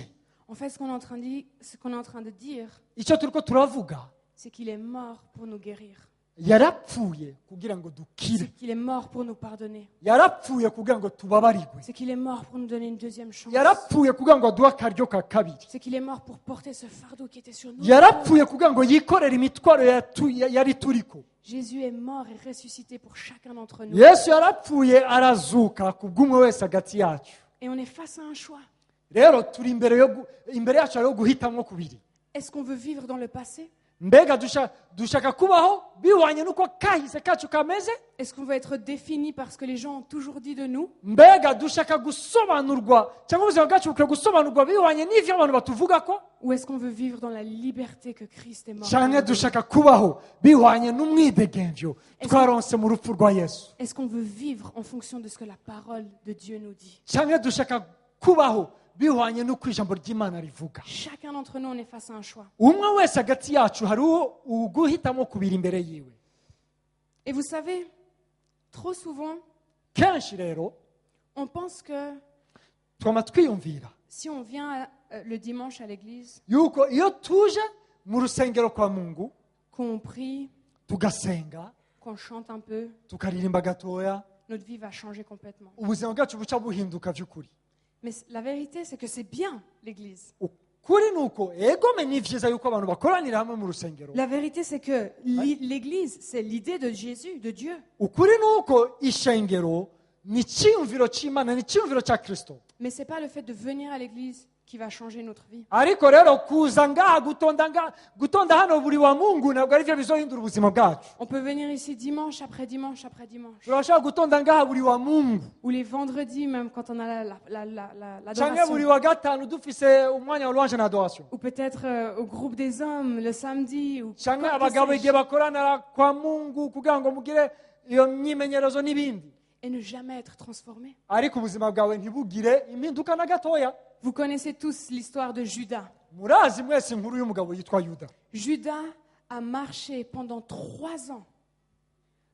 En fait, ce qu'on est en train de dire, icyo turiko turavuga c'est qu'il est mort pour nous guérir. yarapfuye kugira ngo dukire C'est qu'il est mort pour nous pardonner. yarapfuye kugira ngo tubabarirwe C'est qu'il est mort pour nous donner une deuxième chance. yarapfuye kugira ngo aduhe akaryo ka kabiri C'est qu'il est mort pour porter ce fardeau qui était sur nous. yarapfuye kugira ngo yikorere imitwaro yari turiko Jésus est mort et ressuscité pour chacun d'entre nous. yesu yarapfuye arazuka ku bw'umwe wese hagati yacu Et on est face à un choix. rero turi imbere yacu hariho guhitamwo kubiri Est-ce qu'on veut vivre dans le passé? mbega dushaka kubaho bihwanye n'uko kahise kacu kameze Est-ce qu'on veut être défini par ce que les gens ont toujours dit de nous? mbega dushaka gusobanurwa cyangwa ubuzima bwacu bukwiye gusobanurwa bihwanye n'ivyo abantu batuvuga ko Ou est-ce qu'on veut vivre dans la liberté que Christ est mort? cyangwa dushaka kubaho bihwanye n'umwidegemvyo twaronse mu rupfu rwa yesu Est-ce qu'on veut vivre en fonction de ce que la parole de Dieu nous dit? cyangwa dushaka kubaho bihwanye n'uko ijambo ry'imana rivuga Chacun d'entre nous, on est face à un choix. umwe wese hagati yacu hariho uguhitamo kubira imbere yiwe Et vous savez, trop souvent, kenshi rero on pense que twama twiyumvira si on vient le dimanche à l'église, yuko iyo tuje mu rusengero kwa mungu qu'on prie, tugasenga qu'on chante un peu, tukaririmba gatoya notre vie va changer complètement. ubuzima bwacu buca buhinduka by'ukuri Mais la vérité, c'est que c'est bien l'église. ukuri ni uko egome ni vyiza yuko abantu bakoranira hamwe mu rusengero La vérité, c'est que l'église, c'est l'idée de Jésus, de Dieu. ukuri ni uko ishengero ni icyiyumviro cy'imana ni icyiyumviro cya kristo Mais c'est pas le fait de venir à l'église qui va changer notre vie. ariko rero kuza ngaha gutonda hano buri wa mungu ntabwo ari byo bizohindura ubuzima bwacu. On peut venir ici dimanche après dimanche après dimanche. Turashobora gutonda ngaha buri wa mungu Ou les vendredis même quand on a cyangwa buri l'adoration. wa gatanu dufise umwanya wa louange na adoration, Ou peut-être au groupe des hommes le samedi. Ou cyangwa quoi que abagabo sais-je. igihe bakoranira kwa mungu kugira ngo mugire iyo myimenyerezo n'ibindi, Et ne jamais être transformé. ariko ubuzima bwawe ntibugire impinduka na gatoya. Vous connaissez tous l'histoire de Judas. Murazi mwese inkuru y'umugabo yitwa Yuda. Judas a marché pendant 3 ans.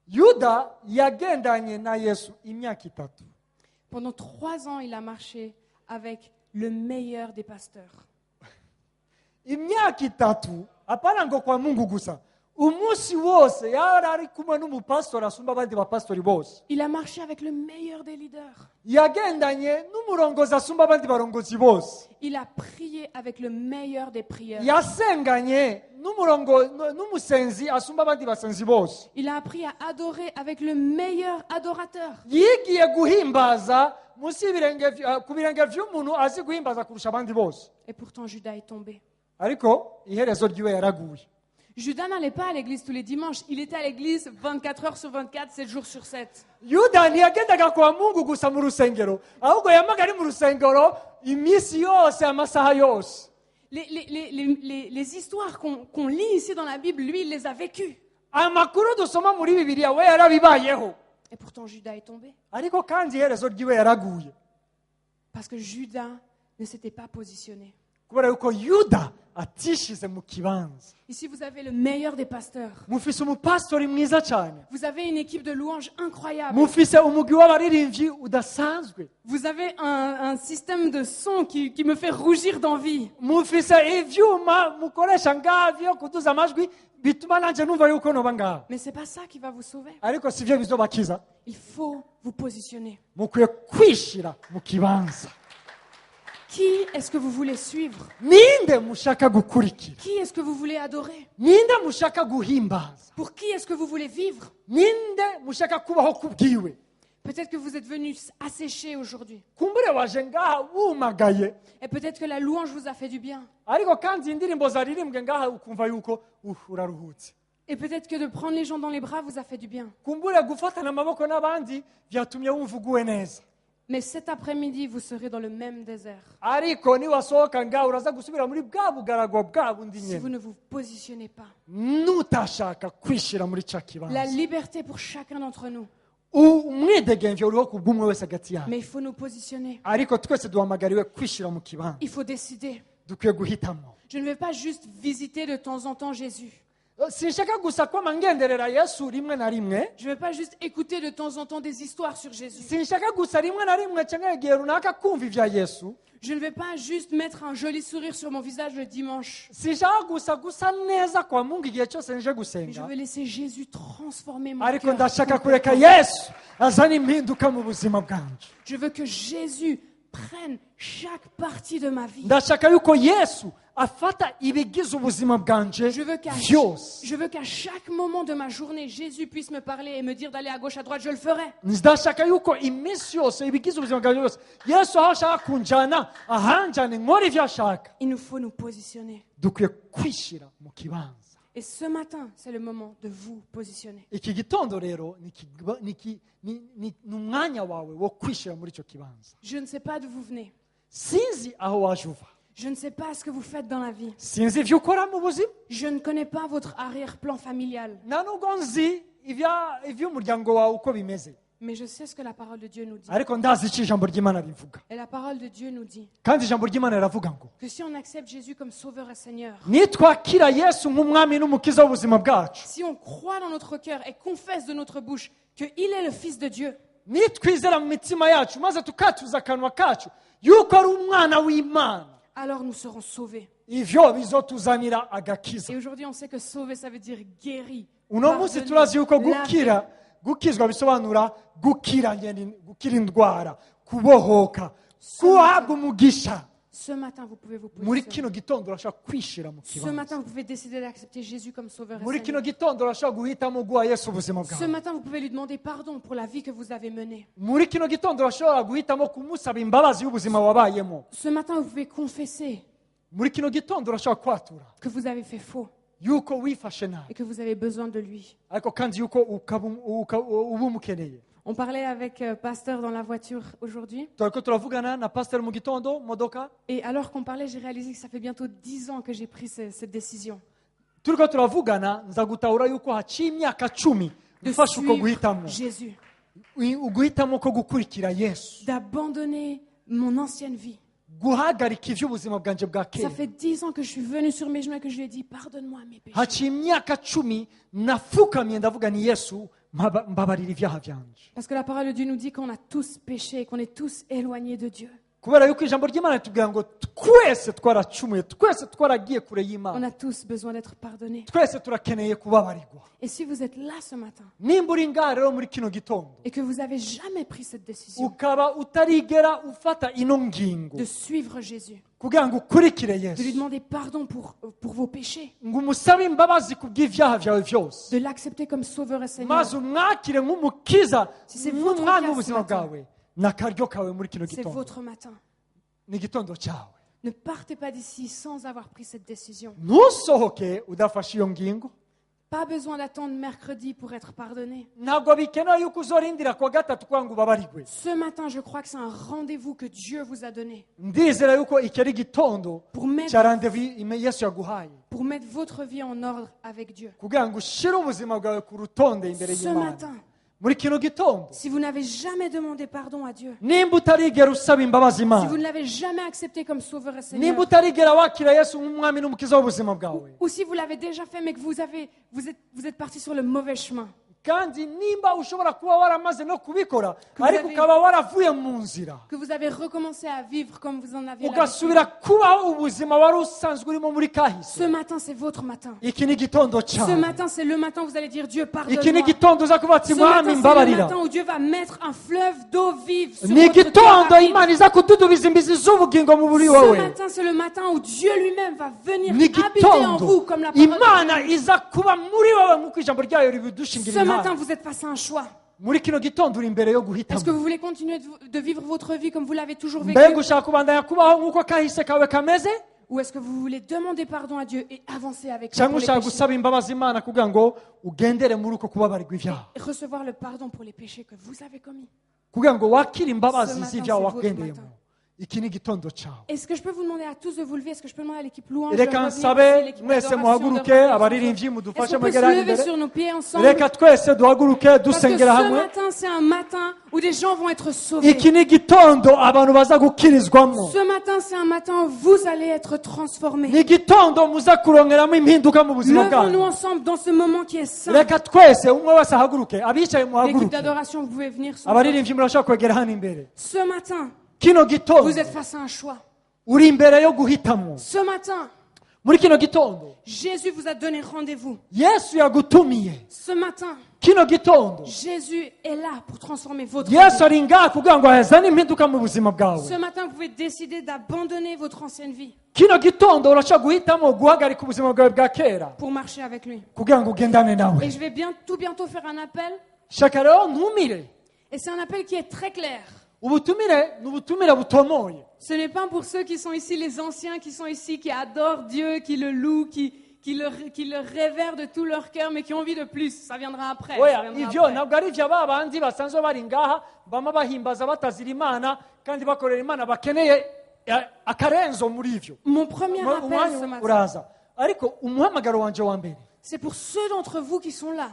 Yuda yagendanye na Yesu imyaka 3. Pendant 3 ans, il a marché avec le meilleur des pasteurs. Imyaka 3 apana ngo kwa Mungu gusa, umunsi wose yari ari kumwe n'umupastori asumba abandi bapastori bose. Il a marché avec le meilleur des leaders. Yagendanye n'umurongozi asumba abandi barongozi bose. Il a prié avec le meilleur des prieurs. Yasenganye n'umusenzi asumba abandi basenzi bose. Il a appris à adorer avec le meilleur adorateur. Yigiye guhimbaza munsi ku birenge vy'umuntu azi guhimbaza kurusha abandi bose. Et pourtant, Judas est tombé. Ariko iherezo ryiwe yaraguye. Judas n'allait pas à l'église tous les dimanches. Il était à l'église 24 heures sur 24, 7 jours sur 7. Yuda ntiyagendaga kwa Mungu gusa mu rusengero, ahubwo yamaga ari mu rusengero iminsi yose amasaha yose. Les histoires qu'on lit ici dans la Bible, lui, il les a vécues. Amakuru dusoma muri Bibiliya we yarabibayeho. Et pourtant, Judas est tombé. Ariko kandi iherezo ryiwe yaraguye. Parce que Judas ne s'était pas positionné. Kubera yuko Yuda atishize mu kibanza. Ici, vous avez le meilleur des pasteurs. Mufise umupastori mwiza cyane. Vous avez une équipe de louanges incroyable. Mufise umugwi w'abaririmbyi udasanzwe. Vous avez un système de son qui me fait rougir d'envie. Mufise ivyuma mukoresha ngavyo kuduza amajwi bituma nanje numva yuko noba ngaha. Mais c'est pas ça qui va vous sauver. Ariko sivyo bizobakiza. Il faut vous positionner. Mukwiye kwishira mu kibanza. Qui est-ce que vous voulez suivre? Ninde mushaka gukurikira? Qui est-ce que vous voulez adorer? Ninde mushaka guhimbaza? Pour qui est-ce que vous voulez vivre? Ninde mushaka kubaho kubwiwe? Peut-être que vous êtes venus asséchés aujourd'hui. Kumbure waje ngaha wumagaye. Et peut-être que la louange vous a fait du bien. Ariko kandi indirimbo zaririmbwe ngaha ukumva yuko uraruhutse. Et peut-être que de prendre les gens dans les bras vous a fait du bien. Kumbure gufatana amaboko n'abandi byatumye wumva uguwe neza. Mais cet après-midi, vous serez dans le même désert. Ariko niwasohoka ngaha uraza gusubira muri bwa bugaragwa bwa bundi Si nyene. vous ne vous positionnez pas. Nutashaka kwishira muri ca La kibanza. liberté pour chacun d'entre nous. Umwidegemvyo uriho kubw'umwe wese hagati yacu. Mais il faut nous positionner. Ariko twese duhamagariwe kwishira mu kibanza. Il faut décider. Dukwiye guhitamo. Je ne vais pas juste visiter de temps en temps Jésus. Sinshaka gusa ko mangenderera Yesu rimwe na rimwe. Je ne vais pas juste écouter de temps en temps des histoires sur Jésus. Sinshaka gusa rimwe na rimwe cyangwa igihe runaka kumva ivya Yesu. Je ne vais pas juste mettre un joli sourire sur mon visage le dimanche. Sinshaka gusa neza kwa Mungu igihe cyose nje Mais je gusenga. veux laisser Jésus transformer mon Ariko cœur. ndashaka kureka Yesu azana impinduka mu buzima bwanje. Je veux que Jésus prenne chaque partie de ma vie. Ndashaka yuko Yesu afata ibigize ubuzima bwanje Je veux qu'à chaque moment de ma journée, Jésus puisse me parler et me dire d'aller à gauche, à droite, je le ferai. ndashaka yuko iminsi yose ibigize ubuzima bwanjye yose Yesu aho ashaka kunjana ahanjane nkora ivyo ashaka. Il nous faut nous positionner. Dukwiye kwishira mu kibanza. Et ce matin, c'est le moment de vous positionner. Iki gitondo rero ni umwanya wawe wo kwishira muri icyo kibanza. Je ne sais pas d'où vous venez. Sinzi aho waje uva. Je ne sais pas ce que vous faites dans la vie. Sinzi ivyo ukora mu buzima. Je ne connais pas votre arrière-plan familial. Nta nubwo nzi ivy'umuryango wawe uko bimeze. Mais je sais ce que la parole de Dieu nous dit. Ariko ndazi icyo ijambo ry'Imana rivuga. Et la parole de Dieu nous dit Kandi ijambo ry'Imana riravuga ngo que si on accepte Jésus comme sauveur et Seigneur, nitwakira Yesu nk'umwami n'umukiza w'ubuzima bwacu, si on croit dans notre cœur et confesse de notre bouche qu'il est le Fils de Dieu, nitwizera mu mitima yacu maze tukatuza akanwa kacu yuko ari umwana w'Imana, alors nous serons sauvés. ivyo bizotuzanira agakiza. Et aujourd'hui, on sait que sauver, ça veut dire guéri. Uno munsi pardonné, turazi yuko lavé. gukizwa bisobanura gukira indwara, kubohoka, guhabwa umugisha. Ce matin, vous pouvez vous muri positionner. kino gitondo urashobora kwishira mu Ce kibanza matin, vous pouvez décider d'accepter Jésus comme sauveur et muri kino Seigneur. gitondo urashobora guhitamo guha yesu ubuzima Ce bwawe matin, vous pouvez lui demander pardon pour la vie que vous avez menée. muri kino gitondo urashobora guhitamo kumusaba imbabazi y'ubuzima wabayemo Ce matin, vous pouvez confesser muri kino gitondo urashobora kwatura que vous avez fait faux yuko wifashe nabi et que vous avez besoin de lui. ariko kandi yuko uba umukeneye On parlait avec Pasteur dans la voiture aujourd'hui. turiko turavugana na pasiteri mu gitondo mu modoka Et alors qu'on parlait, j'ai réalisé que ça fait bientôt 10 ans que j'ai pris cette décision turiko turavugana nza gutahura yuko haciye imyaka 10 de ufashe uko suivre guhitamo Jésus, uguhitamo ko gukurikira yesu d'abandonner mon ancienne vie. guhagarika iby'ubuzima bwanjye bwa Ça kera fait 10 ans que je suis venue sur mes genoux et que je lui ai dit, pardonne-moi mes péchés. haciye imyaka 10 nafukamye ndavuga ni yesu mbabarira ibyaha byanje Parce que la parole de Dieu nous dit qu'on a tous péché et qu'on est tous éloignés de Dieu. kubera yuko ijambo ry'imana ritubwira ngo twese twaracumuye twese twaragiye kure On y'imana a tous besoin d'être pardonnés. twese turakeneye kubabarirwa Et si vous êtes là ce matin nimba uri ngaha rero muri kino gitondo et que vous n'avez jamais pris cette décision ukaba utarigera ufata ino ngingo de suivre Jésus, kugira ngo ukurikire de lui yesu demander pardon pour vos péchés, ngo umusabe imbabazi ku bw'ibyaha byawe byose de l'accepter comme sauveur et Seigneur, maze umwakire nk'umukiza Si c'est votre nk'umwami cas w'ubuzima ce matin, bwawe n'akaryo kawe muri kino c'est gitondo votre matin. ni igitondo cyawe Ne partez pas d'ici sans avoir pris cette décision. ntusohoke udafashe iyo ngingo Pas besoin d'attendre mercredi pour être pardonné. ntabwo bikenewe yuko uzorindira kuwa gatatu kugira ngo ubabarirwe Ce matin, je crois que c'est un rendez-vous que Dieu vous a donné ndizera yuko iki ari igitondo pour mettre, cya randevu yesu yaguhaye pour mettre votre vie en ordre avec Dieu. kugira ngo ushyire ubuzima bwawe ku rutonde imbere Ce y'imana matin, muri kino gitondo si vous n'avez jamais demandé pardon à Dieu, nimba utarigera usaba imbabazi si imana vous ne l'avez jamais accepté comme sauveur et nimba Seigneur, utarigera wakira yesu nk'umwami n'umukiza w'ubuzima bwawe ou si vous l'avez déjà fait mais que vous êtes parti sur le mauvais chemin, kandi nimba ushobora kuba waramaze no kubikora vous ariko avez- ukaba waravuye mu nzira que vous avez recommencé à vivre comme vous en aviez l'habitude, ugasubira kubaho ubuzima wari usanzwe urimo muri ce kahise matin, c'est votre matin. iki ni igitondo Ce cyawe matin, c'est le matin où vous allez dire Dieu, iki ni pardonne-moi. igitondo uza kuvuga ati Ce matin, mwami c'est le mbabarira matin où Dieu va mettre un fleuve d'eau vive sur ni votre cœur igitondo aride. imana iza kududubiza imbizi z'ubugingo mu buri Ce wawe matin, c'est le matin où Dieu lui-même va venir ni habiter en vous, igitondo comme la parole de imana Dieu. iza kuba muri wowe nk'uko ijambo ryayo ribidushingira Ce matin, intara vous êtes face à un choix. muri kino gitondo uri imbere yo Est-ce que guhitamo vous voulez continuer de vivre votre vie comme vous l'avez toujours mbega vécu, ushaka kubandanya kubaho nk'uko kahise kawe kameze ou est-ce que vous voulez demander pardon à Dieu et avancer avec lui cyangwa pour les ushaka péchés, gusaba imbabazi imana kugira ngo ugendere muri uko kubabarirwa ibyaha et recevoir le pardon pour les péchés que vous avez commis? kugira ngo wakire Ce imbabazi matin, z'ibyaha c'est votre wagendeyemo matin. iki ni igitondo cyawe Est-ce que je peux vous demander à tous de vous lever? Est-ce que je peux demander à l'équipe louange de reka revenir nsabe ici, l'équipe mwese d'adoration, muhaguruke de revenir abaririmbyi ensemble? mudufashe Est-ce qu'on peut se mwegere hano lever imbere sur nos pieds ensemble? reka twese duhaguruke Parce que dusengera ce hamwe matin, c'est un matin où des gens vont être sauvés. iki ni igitondo abantu baza gukirizwamo Ce matin, c'est un matin où vous allez être transformés. ni igitondo muza kurongeramo impinduka mu buzima Levons-nous bwanyu ensemble dans ce moment qui est saint. reka twese umwe wese ahaguruke abicaye L'équipe muhaguruke d'adoration, vous pouvez venir. sur- abaririmbyi murashobora kwegera hano imbere Ce matin, kino gitondo vous êtes face à un choix. uri imbere yo guhitamo Ce matin, muri kino gitondo Jésus vous a donné rendez-vous. yesu yagutumiye Ce matin, kino gitondo Jésus est là pour transformer votre yesu vie. ari ngaha kugira ngo azane impinduka mu buzima bwawe Ce matin, vous pouvez décider d'abandonner votre ancienne vie kino gitondo urashobora guhitamo guhagarika ubuzima bwawe bwa kera pour marcher avec lui. kugira ngo ugendane Et nawe je vais tout bientôt faire un appel. shaka rero ntumire Et c'est un appel qui est très clair. ubutumire ni ubutumire butomoye Ce n'est pas pour ceux qui sont ici, les anciens qui sont ici, qui adorent Dieu, qui le louent, qui le révèrent de tout leur cœur, mais qui ont envie de plus. Ça viendra après. Ça oya viendra ivyo après. ntabwo ari ivyo ba bandi basanzwe bari ngaha bama bahimbaza batazira imana kandi bakorera imana bakeneye akarenzo muri ivyo Mon premier appel ce umwanya matin, uraza ariko umuhamagaro wanje wa mbere c'est pour ceux d'entre vous qui sont là.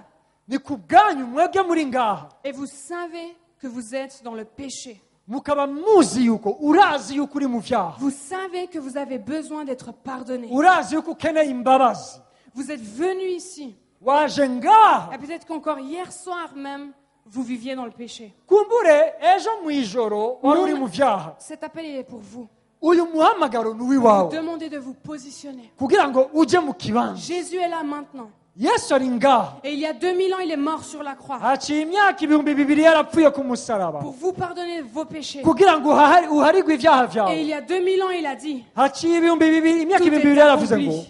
ni ku bwanyu mwebwe muri ngaha Et vous savez que vous êtes dans le péché. mukaba muzi yuko urazi yuko uri mu vyaha Vous savez que vous avez besoin d'être pardonné. urazi yuko ukeneye imbabazi Vous êtes venu ici. waje ngaha Et peut-être qu'encore hier soir même, vous viviez dans le péché. kumbure ejo mw'ijoro wari uri mu vyaha Cet appel il est pour vous. uyu muhamagaro ni Vous uwiwawe demandez de vous positionner. kugira ngo uje mu kibanza Jésus est là maintenant. yesu ari ngaho Et il y a 2000 ans, il est mort sur la croix. haciye imyaka 2000 yarapfuye ku musaraba Pour vous pardonner vos péchés. kugira ngo uharigwe ibyaha byawe. Et il y a 2000 ans, il a dit, haciye imyaka Tout est 2000 yaravuze accompli. ngo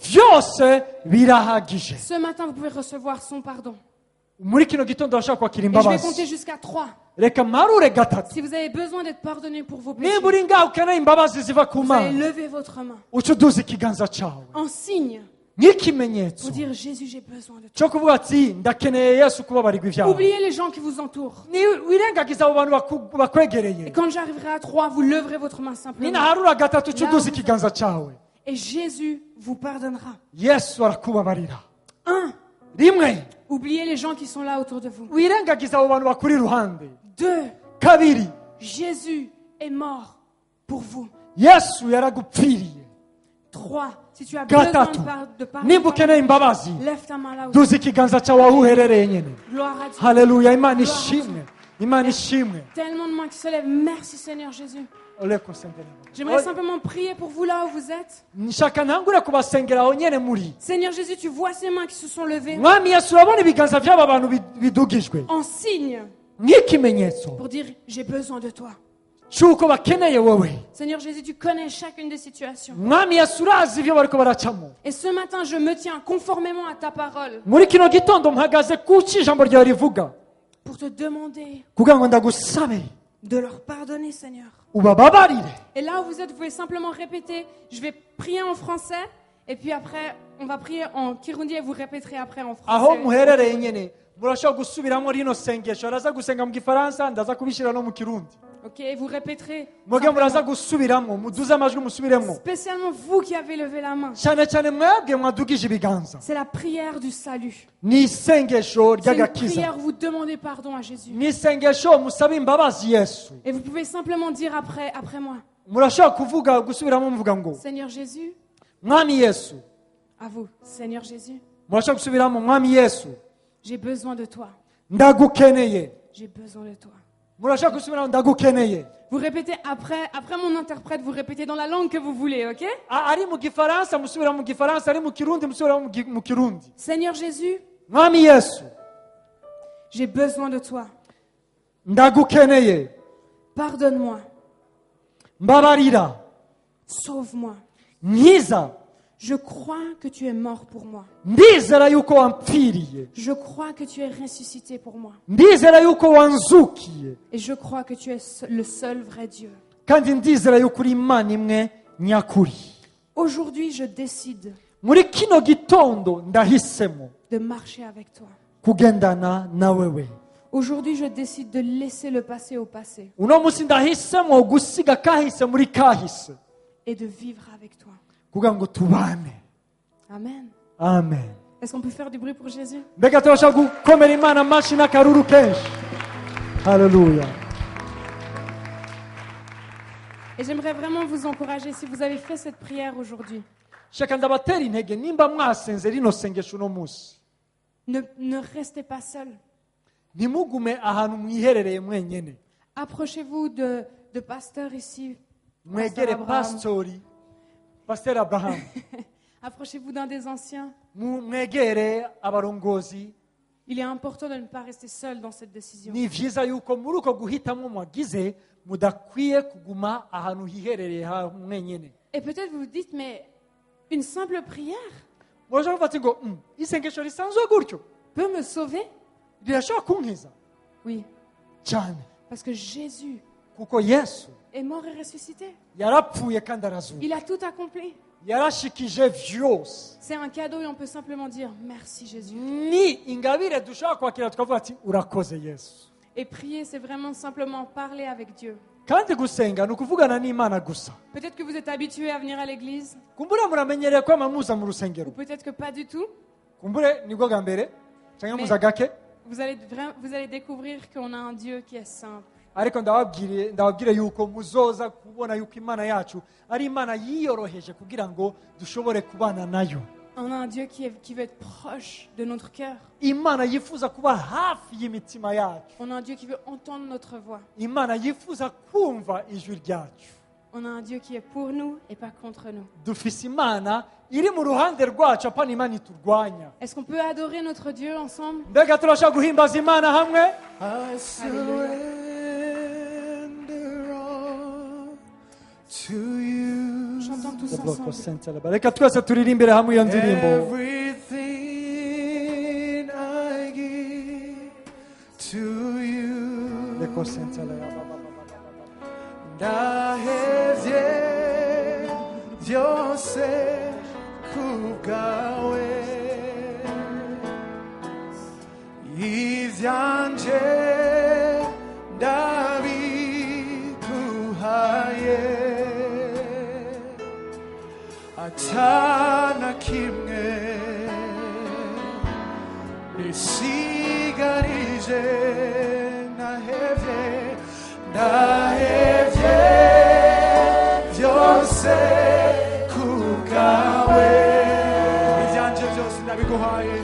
byose birahagije. ce matin, vous pouvez recevoir son pardon. Muri kino gitondo urashaka kwakira Et je vais compter imbabazi. jusqu'à 3. Reka mparure gatatu. Si vous avez besoin d'être pardonné pour vos péchés, Niba uri ngaho ukeneye imbabazi ziva ku vous allez Mana, lever votre main uca uduza ikiganza cyawe en signe nk'ikimenyetso pour dire Jésus, j'ai besoin de toi. cyo kuvuga ati ndakeneye yesu kubabarirwa ibyaha. Oubliez les gens qui vous entourent. wirengagiza abo bantu Et bakwegereye. quand j'arriverai à 3, vous leverez votre main simplement. ninaharura gatatu uca uduza ikiganza cyawe, Et Jésus vous pardonnera. yesu arakubabarira. 1. Rimwe, Oubliez les gens qui sont là autour de vous. wirengagiza abo bantu bakuri iruhande. 2. Kabiri, Jésus est mort pour vous. yesu yaragupfiriye. 3. Si tu as besoin Gatatu, de pardon, nimba ukeneye imbabazi lève ta main là où duza ikiganza cyawe aho uherereye nyine. Gloire à Dieu. Haleluya, Imana ishimwe, Imana ishimwe. Tellement de mains qui se lèvent. Merci Seigneur Jésus. Ole kusengera. J'aimerais simplement prier pour vous là où vous êtes. nshaka ntangure kubasengera aho nyene muri. Seigneur Jésus, tu vois ces mains qui se sont levées Mwami Yesu, urabona ibiganza by'aba bantu bidugijwe en signe nk'ikimenyetso pour dire j'ai besoin de toi. cy'uko bakeneye wowe. Seigneur Jésus, tu connais chacune des situations. Mwami Yesu, urazi ibyo bariko baracamo. Et ce matin, je me tiens conformément à ta parole Muri kino gitondo mpagaze kuki ijambo ryawe rivuga pour te demander kugira ngo ndagusabe de leur pardonner, Seigneur. ubababarire. Et là où vous êtes, vous pouvez simplement répéter. Je vais prier en français et puis après, on va prier en Kirundi et vous répéterez après en Aho français. muherereye nyene murashobora gusubiramo rino sengesho. araza gusenga mu gifaransa, ndaza kubishyira no mu kirundi. Ok, et vous répéterez. Mwebwe muraza simplement. gusubiramo, muduze amajwi musubiremo. Spécialement vous qui avez levé la main. cyane cyane mwebwe mwadugije ibiganza. C'est la prière du salut. ni isengesho C'est une ry'agakiza. prière où vous demandez pardon à Jésus. ni isengesho musaba imbabazi Yesu. Et vous pouvez simplement dire après moi. murashobora kuvuga gusubiramo muvuga ngo Seigneur Jésus, mwami Yesu. à vous. Seigneur Jésus, murashobora gusubiramo mwami Yesu, j'ai besoin de toi. ndagukeneye. J'ai besoin de toi. murashobora gusubiramo ndagukeneye. Vous répétez après mon interprète, vous répétez dans la langue que vous voulez, ok? ari mu gifaransa musubira mu gifaransa, ari mu kirundi musubira mu kirundi. Seigneur Jésus, mwami Yesu, j'ai besoin de toi. ndagukeneye. Pardonne-moi. mbabarira. Sauve-moi. nkiza. Je crois que tu es mort pour moi. ndizera yuko wampfiriye. Je crois que tu es ressuscité pour moi. ndizera yuko wanzukiye. Et je crois que tu es le seul vrai Dieu. kandi ndizera yuko uri Imana imwe nyakuri. Aujourd'hui, je décide muri kino gitondo ndahisemo de marcher avec toi. kugendana na wewe. Aujourd'hui, je décide de laisser le passé au passé uno munsi ndahisemo gusiga kahise muri kahise et de vivre avec toi. kugira ngo tubane. Amen. Amen. Est-ce qu'on peut faire du bruit pour Jésus? mbega turashaka gukomera Imana amashyi n'akaruru kenshi. Haleluya. Et j'aimerais vraiment vous encourager si vous avez fait cette prière aujourd'hui. shaka ndabatera intege nimba mwasenze rino sengesho uno munsi. Ne restez pas seul. ntimugume ahantu mwiherereye mwenyene. Approchez-vous de pasteur ici. mwegere Pasteur Pasteur Abraham. Approchez-vous d'un des anciens. mwegere abarongozi. Il est important de ne pas rester seul dans cette décision. ni vyiza yuko muri uko guhitamo mwagize mudakwiye kuguma ahantu hiherereye mwenyene. Et peut-être vous vous dites, mais une simple prière murashobora kuvuga ati ngo isengesho risanzwe gutyo peut me sauver? rirashobora kunkiza Oui, cyane, parce que Jésus kuko Yesu est mort et ressuscité. yarapfuye kandi arazuka. Il a tout accompli. yarashikije vyose. C'est un cadeau et on peut simplement dire merci Jésus. ni ingabire dushobora kwakira tukavuga ati urakoze Yesu. Et prier, c'est vraiment simplement parler avec Dieu. kandi gusenga ni ukuvugana n'Imana gusa. Peut-être que vous êtes habitué à venir à l'église, kumbure muramenyereye kwama muza mu ou rusengero. peut-être que pas du tout. kumbure nibwo bwa mbere cyangwa Mais- muza gake. Vous allez découvrir qu'on a un Dieu qui est simple. ariko ndababwire yuko muzoza kubona yuko Imana yacu ari Imana yiyoroheje kugira ngo dushobore kubana nayo. On a un Dieu qui veut être proche de notre cœur. Imana yifuza kuba hafi y'imitima yacu. On a un Dieu qui veut entendre notre voix. Imana yifuza kumva ijwi ryacu. On a un Dieu qui est pour nous et pas contre nous. dufise imana iri mu ruhande rwacu apana imana iturwanya. Est-ce qu'on peut adorer notre Dieu ensemble? Mbega turashaka guhimbaza imana hamwe? I surrender all to you. Chantons tous ensemble. Reka twese turirimbire hamwe iyo ndirimbo. Everything I give to you. Ndahevye byose kubwawe, ivyanje ndabikuhaye, atana kimwe nisigarije. Ndahevye byose kubwawe, ivyanje byose ndabiguhaye,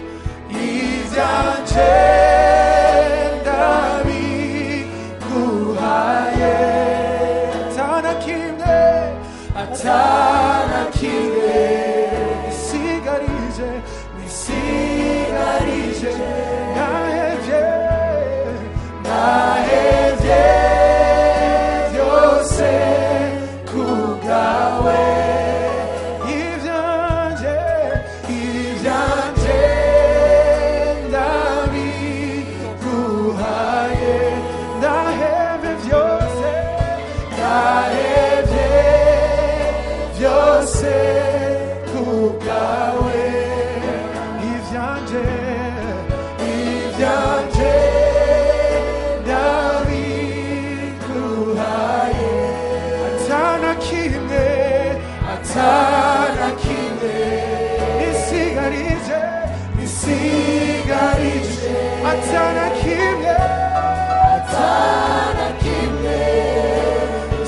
ivyanje ndabiguhaye, atana kimwe nisigarije, ndahevye byose kubwawe, ivyanje ndabiguhaye, ndahevye byose kubwawe, ivyanje ndabiguhaye, atana kimwe nisigarije, atana kimwe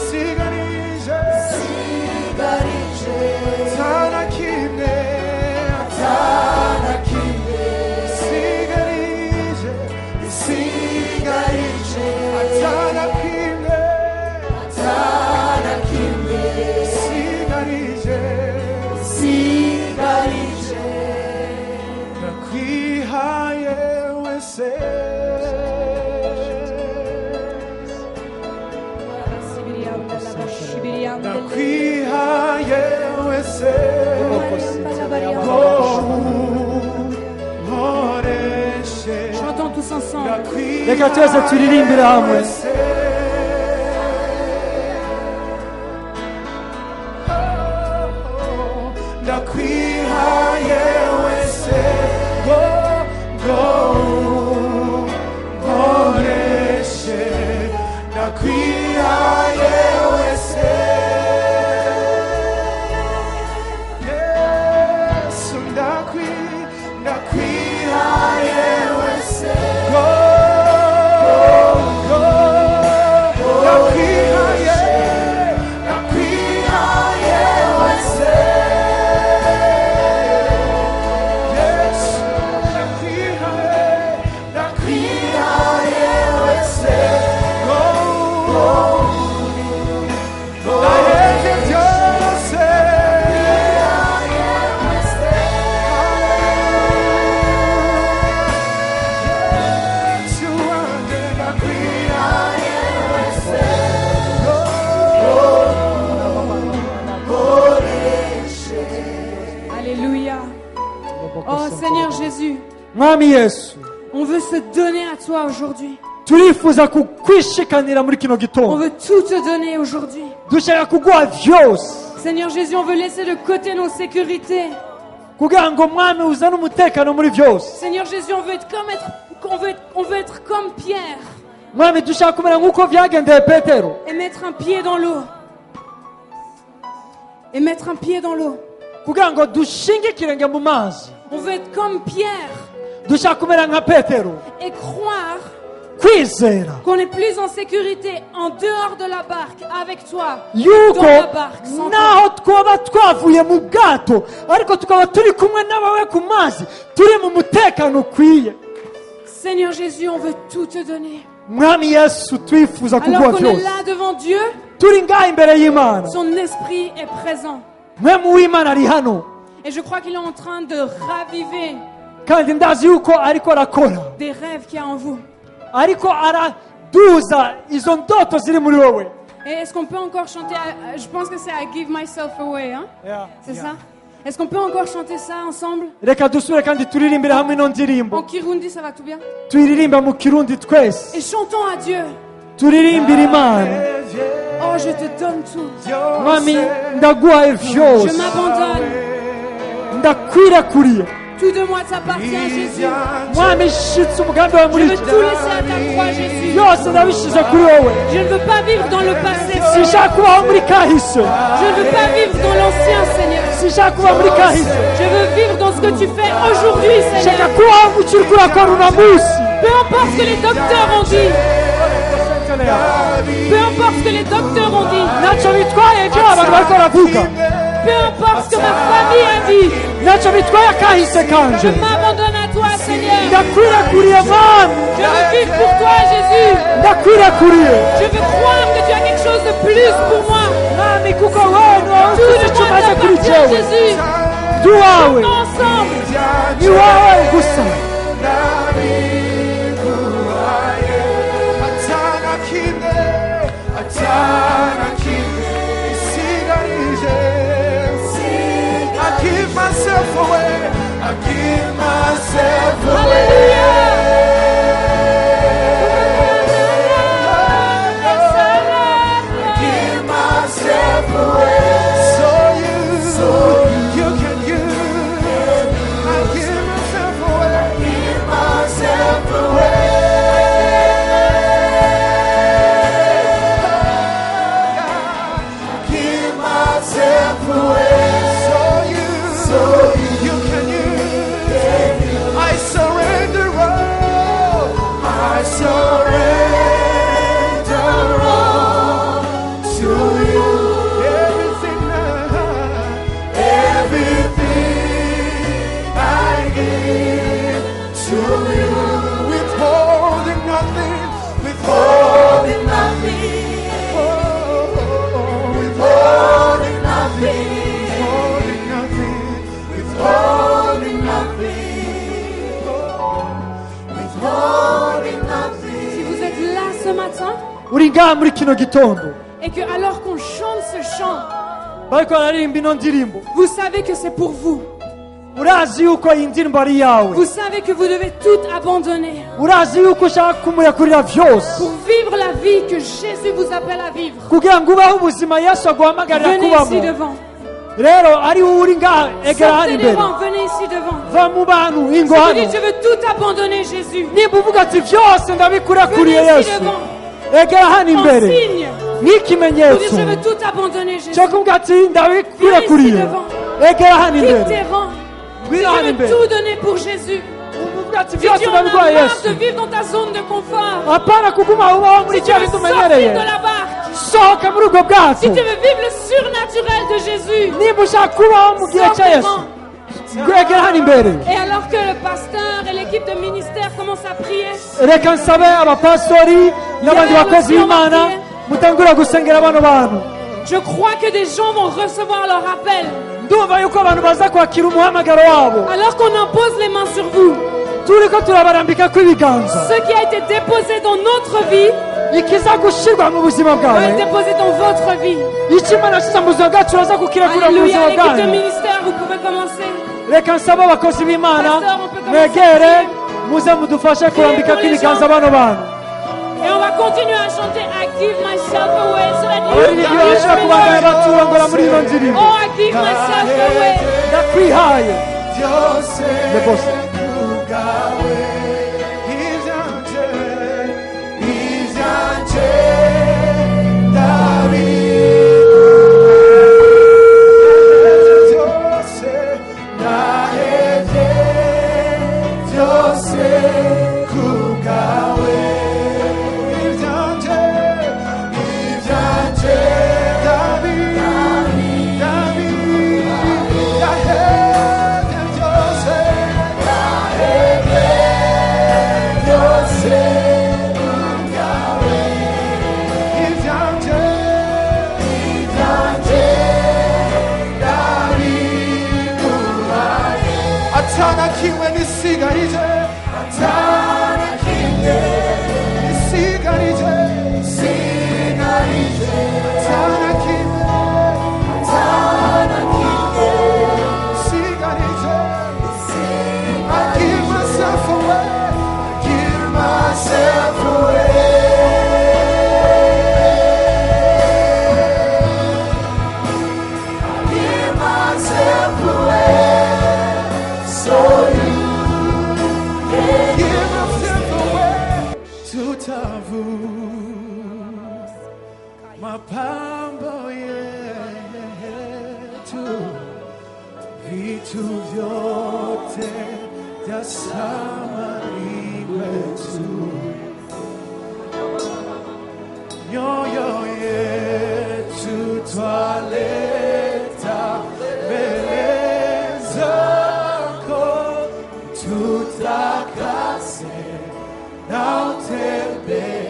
nisigarije, atana kimwe nisigarije, atana kimwe nisigarije, ndakwihaye wese, ndakwihaye wese, nkoreshe. Chantons tous ensemble. Reka twese turirimbire hamwe. Ndakwihaye wese, nkoreshe, ndakwihaye wese, Yesu ndakwihaye wese, ndakwihaye wese, Alléluia. Oh Seigneur Jésus, Mwami Yesu, on veut se donner à toi aujourd'hui. turifuza kukwishikanira muri kino On gitondo, veut tout te donner aujourd'hui. dushaka kuguha vyose Seigneur Jésus, on veut laisser de côté nos sécurités. kugira ngo Mwami uzane umutekano muri vyose. Seigneur Jésus, on veut être comme Pierre Mwami dushaka kumera nk'uko vyagendeye Petero, et mettre un pied dans l'eau. Et mettre un pied dans l'eau. kugira ngo dushinge ikirenge mu mazi. On veut être comme Pierre Dushaka kumera nka Petero, et croire kwizera qu'on est plus en sécurité en dehors de la barque avec toi yuko dans la barque sans toi. naho twaba twavuye mu bwato ariko tukaba turi kumwe n'abawe ku mazi, turi mu mutekano ukwiye. Seigneur Jésus, on veut tout te donner. mwami yesu twifuza kuguha Alors qu'on est byose là devant Dieu, turi ngaha imbere y'imana son esprit est présent. mwemu w'imana ari hano Et je crois qu'il est en train de raviver kandi ndazi yuko ariko arakora des rêves qu'il y a en vous. ariko araduza izo ndoto ziri muri wowe. Et est-ce qu'on peut encore chanter, je pense que c'est I Give Myself Away, hein? C'est ça? Est-ce qu'on peut encore chanter ça ensemble? Reka dusubire kandi turirimbire hamwe ino ndirimbo En Kirundi, ça va tout bien? tuyiririmba mu kirundi twese Et chantons à Dieu. turirimbire imana. Oh, je te donne tout. mwami ndaguhaye Je vyose m'abandonne. ndakwirakuriye Tout de moi t'appartient, Jésus. mwami shitse umugambi wawe Je muri veux iki tout laisser à ta croix, Jésus. byose ndabishize kuri wowe. Je ne veux pas vivre dans le passé. sinshaka kubaho muri kahise Je ne veux pas vivre dans l'ancien, Seigneur. sinshaka kuba muri kahise Je veux vivre dans ce que tu fais aujourd'hui, shaka Seigneur. kubaho mu kiri kurakora uno munsi. Peu importe ce que les docteurs ont dit. Peu importe ce que les docteurs ont dit. ntacyo bitwaye ibyo abantu bariko baravuga, Peu importe ce que ma famille a dit. ntacyo bitwaye akahise Je kanje. m'abandonne à toi, Seigneur. ndakwirakuriye mwami, Je veux vivre pour toi, Jésus. ndakwirakuriye Je veux croire que tu as quelque chose de plus pour moi. mwami, kuko wowe ni wowe Tout ufite de icyo moi umaze kuri t'appartient, jewe. Jésus. ndi uwawe, Ensemble. ni wowe gusa. I give myself away. I give myself away. Give myself away. So you can use. I give myself away. Give myself away. Give myself away. So you can use. I surrender all. I surrender all to you. Everything I give to you. Withholding nothing. Withholding nothing. Withholding nothing. Withholding nothing. Withholding nothing. Withholding nothing. Si vous êtes là ce matin uri ngaha muri kino gitondo et que alors qu'on chante ce chant, bariko bararirimba ino ndirimbo, vous savez que c'est pour vous. urazi yuko iyi ndirimbo ari iyawe, Vous savez que vous devez tout abandonner urazi yuko ushaka kumuyakurira vyose pour vivre la vie que Jésus vous appelle à vivre. kugira ngo ubeho ubuzima yesu aguhamagarira Venez kubamo. ici devant. rero ari wowe uri ngaha, egera hano Sortez imbere, devant, venez ici devant. va mu bantu ingo Si vous hano. dites je veux tout abandonner, Jésus. nimba uvuga ati vyose ndabikurakuriye Venez ici yesu, devant. egera hano En imbere signe. Vous dites nk'ikimenyetso je veux tout abandonner, Jésus. cyo kuvuga ati ndabikurakuriye. Viens ici devant. egera hano Quitte imbere, tes rangs. Si ngwino tu hano veux imbere, tout donner pour Jésus. uvuga ati Si vyose tu en as ndabiguha marre yesu, de vivre dans ta zone de confort. apana kuguma ubaho muri Si tu cya veux bintu sortir umenyereye, de la barque. sohoka muri ubwo bwato. Si tu veux vivre le surnaturel de Jésus. nimba ushaka kubaho mu gihe Sors cya yesu, devant. egera hano imbere. Et alors que le pasteur et l'équipe de ministère commencent à prier, reka nsabe abapastori n'abandi bakozi b'imana mutangura gusengera bano bantu. je crois que des gens vont recevoir leur appel. ndumva yuko abantu baza kwakira umuhamagaro wabo, Alors qu'on impose les mains sur vous, turiko turabarambikako ibiganza. ce qui a été déposé dans notre vie ikiza gushirwa mu buzima va être bwawe, déposé dans votre vie. icyo imana yashyize mu buzima bwacu uraza kukirakura mu Alléluia, buzima l'équipe de bwanyu. ministère, vous pouvez commencer. reka nsabe abakozi b'imana Pastor, on peut commencer. mwegere muze mudufashe kurambikako ibiganza bano bantu. Et on va continuer à chanter I give myself away so that you abaririmbyi can use barashobora me, kubandanya Lord. baturongora muri ino ndirimbo. Oh, I give myself away. ndakwihaye Dios Le boss. kugawe. Izanje David. Dios naeje. Dios kugawe. Izanje David. David. Atana kimwe nisigarije, atana kimwe nisigarije, atana kimwe nisigarije. I give myself away, I give myself away. Mapambo yetu, vitu vyote vya samani kwetu, nyoyo yetu twaleta mbele zako, tutakase na utembee.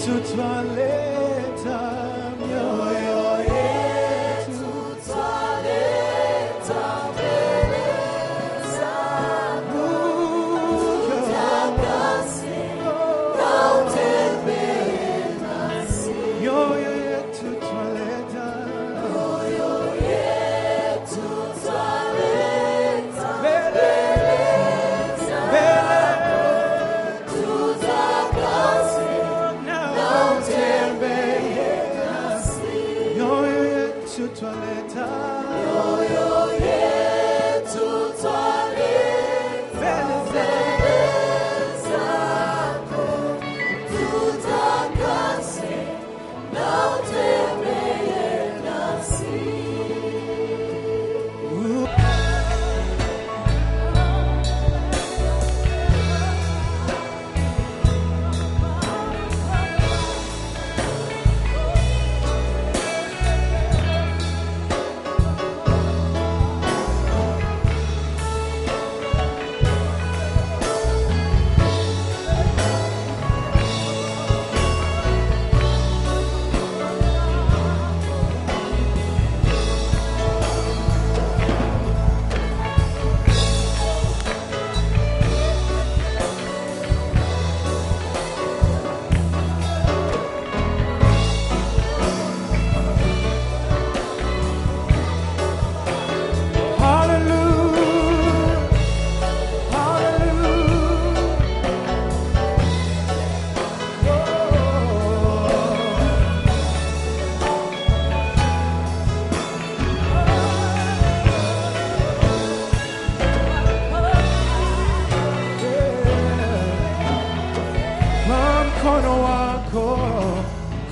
yetu twaleta, mioyo yetu twaleta mbele zako, utakase na utembee nasi. Mioyo yetu twaleta, mioyo yetu twaleta mbele zako, utakase na utembee nasi. Mioyo yetu twaleta, mioyo yetu twaleta mbele zako, utakase na utembee nasi.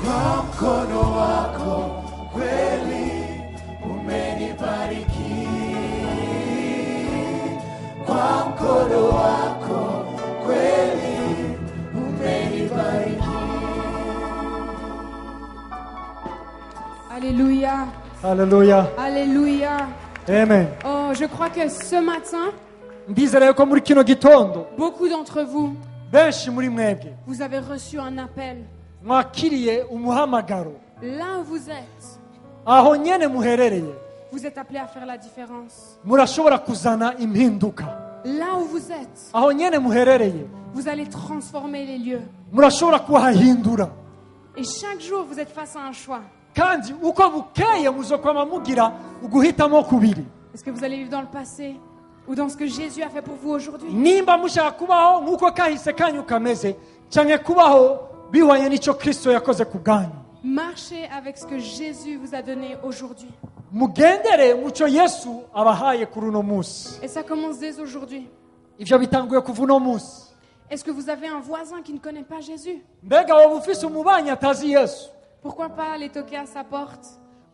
Kwa mkono wako kweli umenibariki, kwa mkono wako kweli umenibariki. Alléluia. Alléluia. Alléluia. Amen. Oh, je crois que ce matin, Ndizera yuko muri kino gitondo beaucoup d'entre vous, benshi muri mwebwe vous avez reçu un appel. mwakiriye umuhamagaro. Là où vous êtes, Aho nyene muherereye vous êtes appelés à faire la différence. murashobora kuzana impinduka. Là où vous êtes, Aho nyene muherereye vous allez transformer les lieux. murashobora kuhahindura. Et chaque jour, vous êtes face à un choix. Kandi uko bukeye muzokwama mugira uguhitamo kubiri. Est-ce que vous allez vivre dans le passé ou dans ce que Jésus a fait pour vous aujourd'hui? Nimba mushaka kubaho nk'uko kahise kanyu kameze canke kubaho bihwanye n'ico Kristo yakoze ku bwanyu. Marchez avec ce que Jésus vous a donné aujourd'hui. Mugendere muco Yesu abahaye kuri uno munsi. Et ça commence dès aujourd'hui. Ivyo bitanguye kuva uno munsi. Est-ce que vous avez un voisin qui ne connaît pas Jésus? Mbega waba ufise umubanyi atazi Yesu? Pourquoi pas aller toquer à sa porte,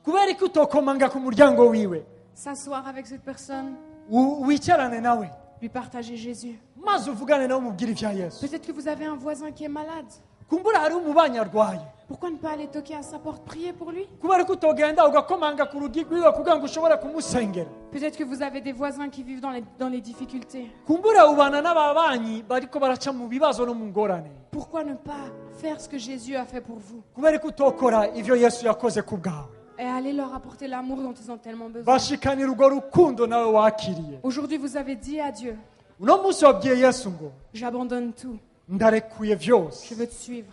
Kubera ko utokomanga ku muryango wiwe s'asseoir avec cette personne, wicarane nawe lui partager Jésus? maze uvugane nawe umubwire ivya Yesu. Peut-être que vous avez un voisin qui est malade. Kumbura hari umubanyi arwaye. Pourquoi ne pas aller toquer à sa porte, prier pour lui? Kubera ko utogenda ugakomanga ku rugi rwiwe kugira ngo ushobore kumusengera. Peut-être que vous avez des voisins qui vivent dans les difficultés. Kumbura ubana n'ababanyi bariko baraca mu bibazo no mu ngorane. Pourquoi ne pas faire ce que Jésus a fait pour vous Kubera ko utokora ivyo Yesu yakoze ku bwawe. et aller leur apporter l'amour dont ils ont tellement besoin? Bashikanira urwo rukundo nawe wakiriye. Aujourd'hui, vous avez dit à Dieu, Uno munsi wabwiye Yesu ngo j'abandonne tout, ndarekuye je vyose. veux te suivre,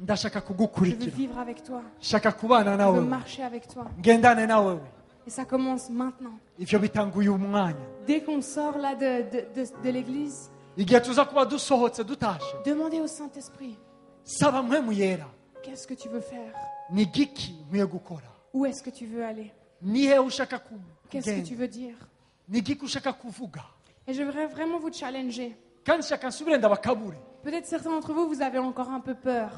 Ndashaka je veux kugukurikira. vivre avec toi, Shaka kubana je nawe. veux marcher avec toi. Ngendane nawe. Et ça commence maintenant. Ivyo bitanguye umwanya. Dès qu'on sort là de l'église, Igihe tuza kuba dusohotse dutashe. demandez au Saint-Esprit, Saba mpwemu yera. qu'est-ce que tu veux faire? Ni giki nkwiye gukora? Où est-ce que tu veux aller? Nihe ushaka Qu'est-ce que tu kugenda? veux dire? Ni giki ushaka kuvuga? Et je voudrais vraiment vous challenger. Kandi shaka nsubire ndabakabure. Peut-être certains d'entre vous, vous avez encore un peu peur.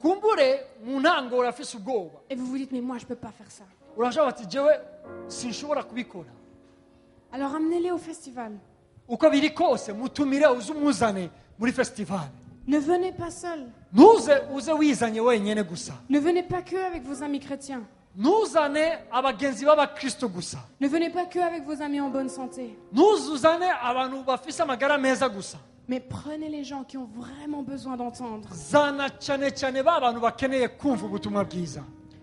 Kumbure mu ntango urafise ubwoba. Et vous vous dites, mais moi, je ne peux pas faire ça. Urashobora ati jewe sinshobora kubikora. Alors amenez-les au festival. Uko biri kose mutumire uze umuzane muri festival. Ne venez pas seul. Ntuze uze wizanye wenyene gusa. Ne venez pas que avec vos amis chrétiens. Ntuzane abagenzi b'abakristo gusa. Ne venez pas que avec vos amis en bonne santé. Ntuzuzane abantu bafise amagara meza gusa. Mais prenez les gens qui ont vraiment besoin d'entendre. zana cyane cyane ba bantu bakeneye kumva ubutumwa bwiza.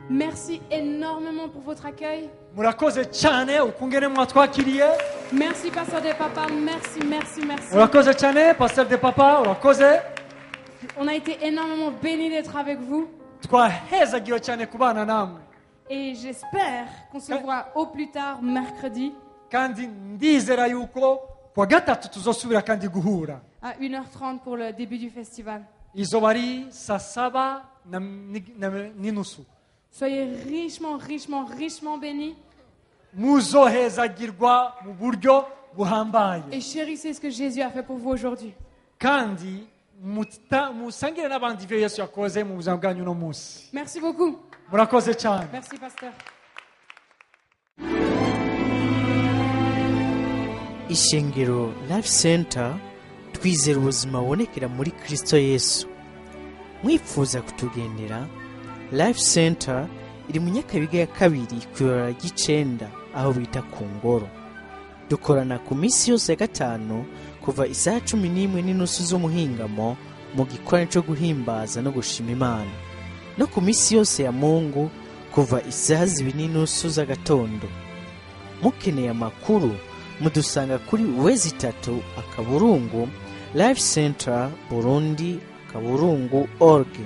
Merci énormément pour votre accueil. Murakoze cyane ukungene mwatwakiriye. Merci Pasteur des Papas, merci. Urakoze cyane Pasteur des Papas, urakoze. On a été énormément bénis d'être avec vous. Twahezagiwe cyane kubana namwe. Et j'espère qu'on se voit au plus tard mercredi. Kandi ndizera yuko kwa gatatu tuzosubira kandi guhura. À 1h30 pour le début du festival. Izoba ari saa 7 n'inusu. Soyez richement bénis. Muzohezagirwa mu buryo buhambaye. Et chérissez ce que Jésus a fait pour vous aujourd'hui. Kandi musangire n'abandi ibyo Yesu yakoze mu buzima bwanyu uno munsi. Merci beaucoup. Murakoze cyane. Merci Pasteur. Ishengero Life Center twizera ubuzima bubonekera muri Kristo Yesu. Mwifuza kutugendera, Life Center iri mu Nyakabiga ya 2 kw'ibara ry'Icenda aho bita ku Ngoro. Dukorana ku minsi yose ya gatanu kuva isaha 11:30 z'umuhingamo mu gikorane cyo guhimbaza no gushima Imana, no ku minsi yose ya Mungu kuva isaha 2:30 z'agatondo. Mukeneye amakuru mudusanga kuri wezi3 akaburungu Life Center Burundi kaburungu.org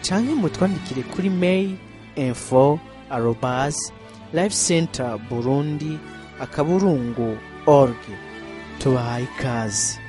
canke mutwandikire kuri mail info@lifecenterburundi akaburungu.org. Tubahaye ikaze.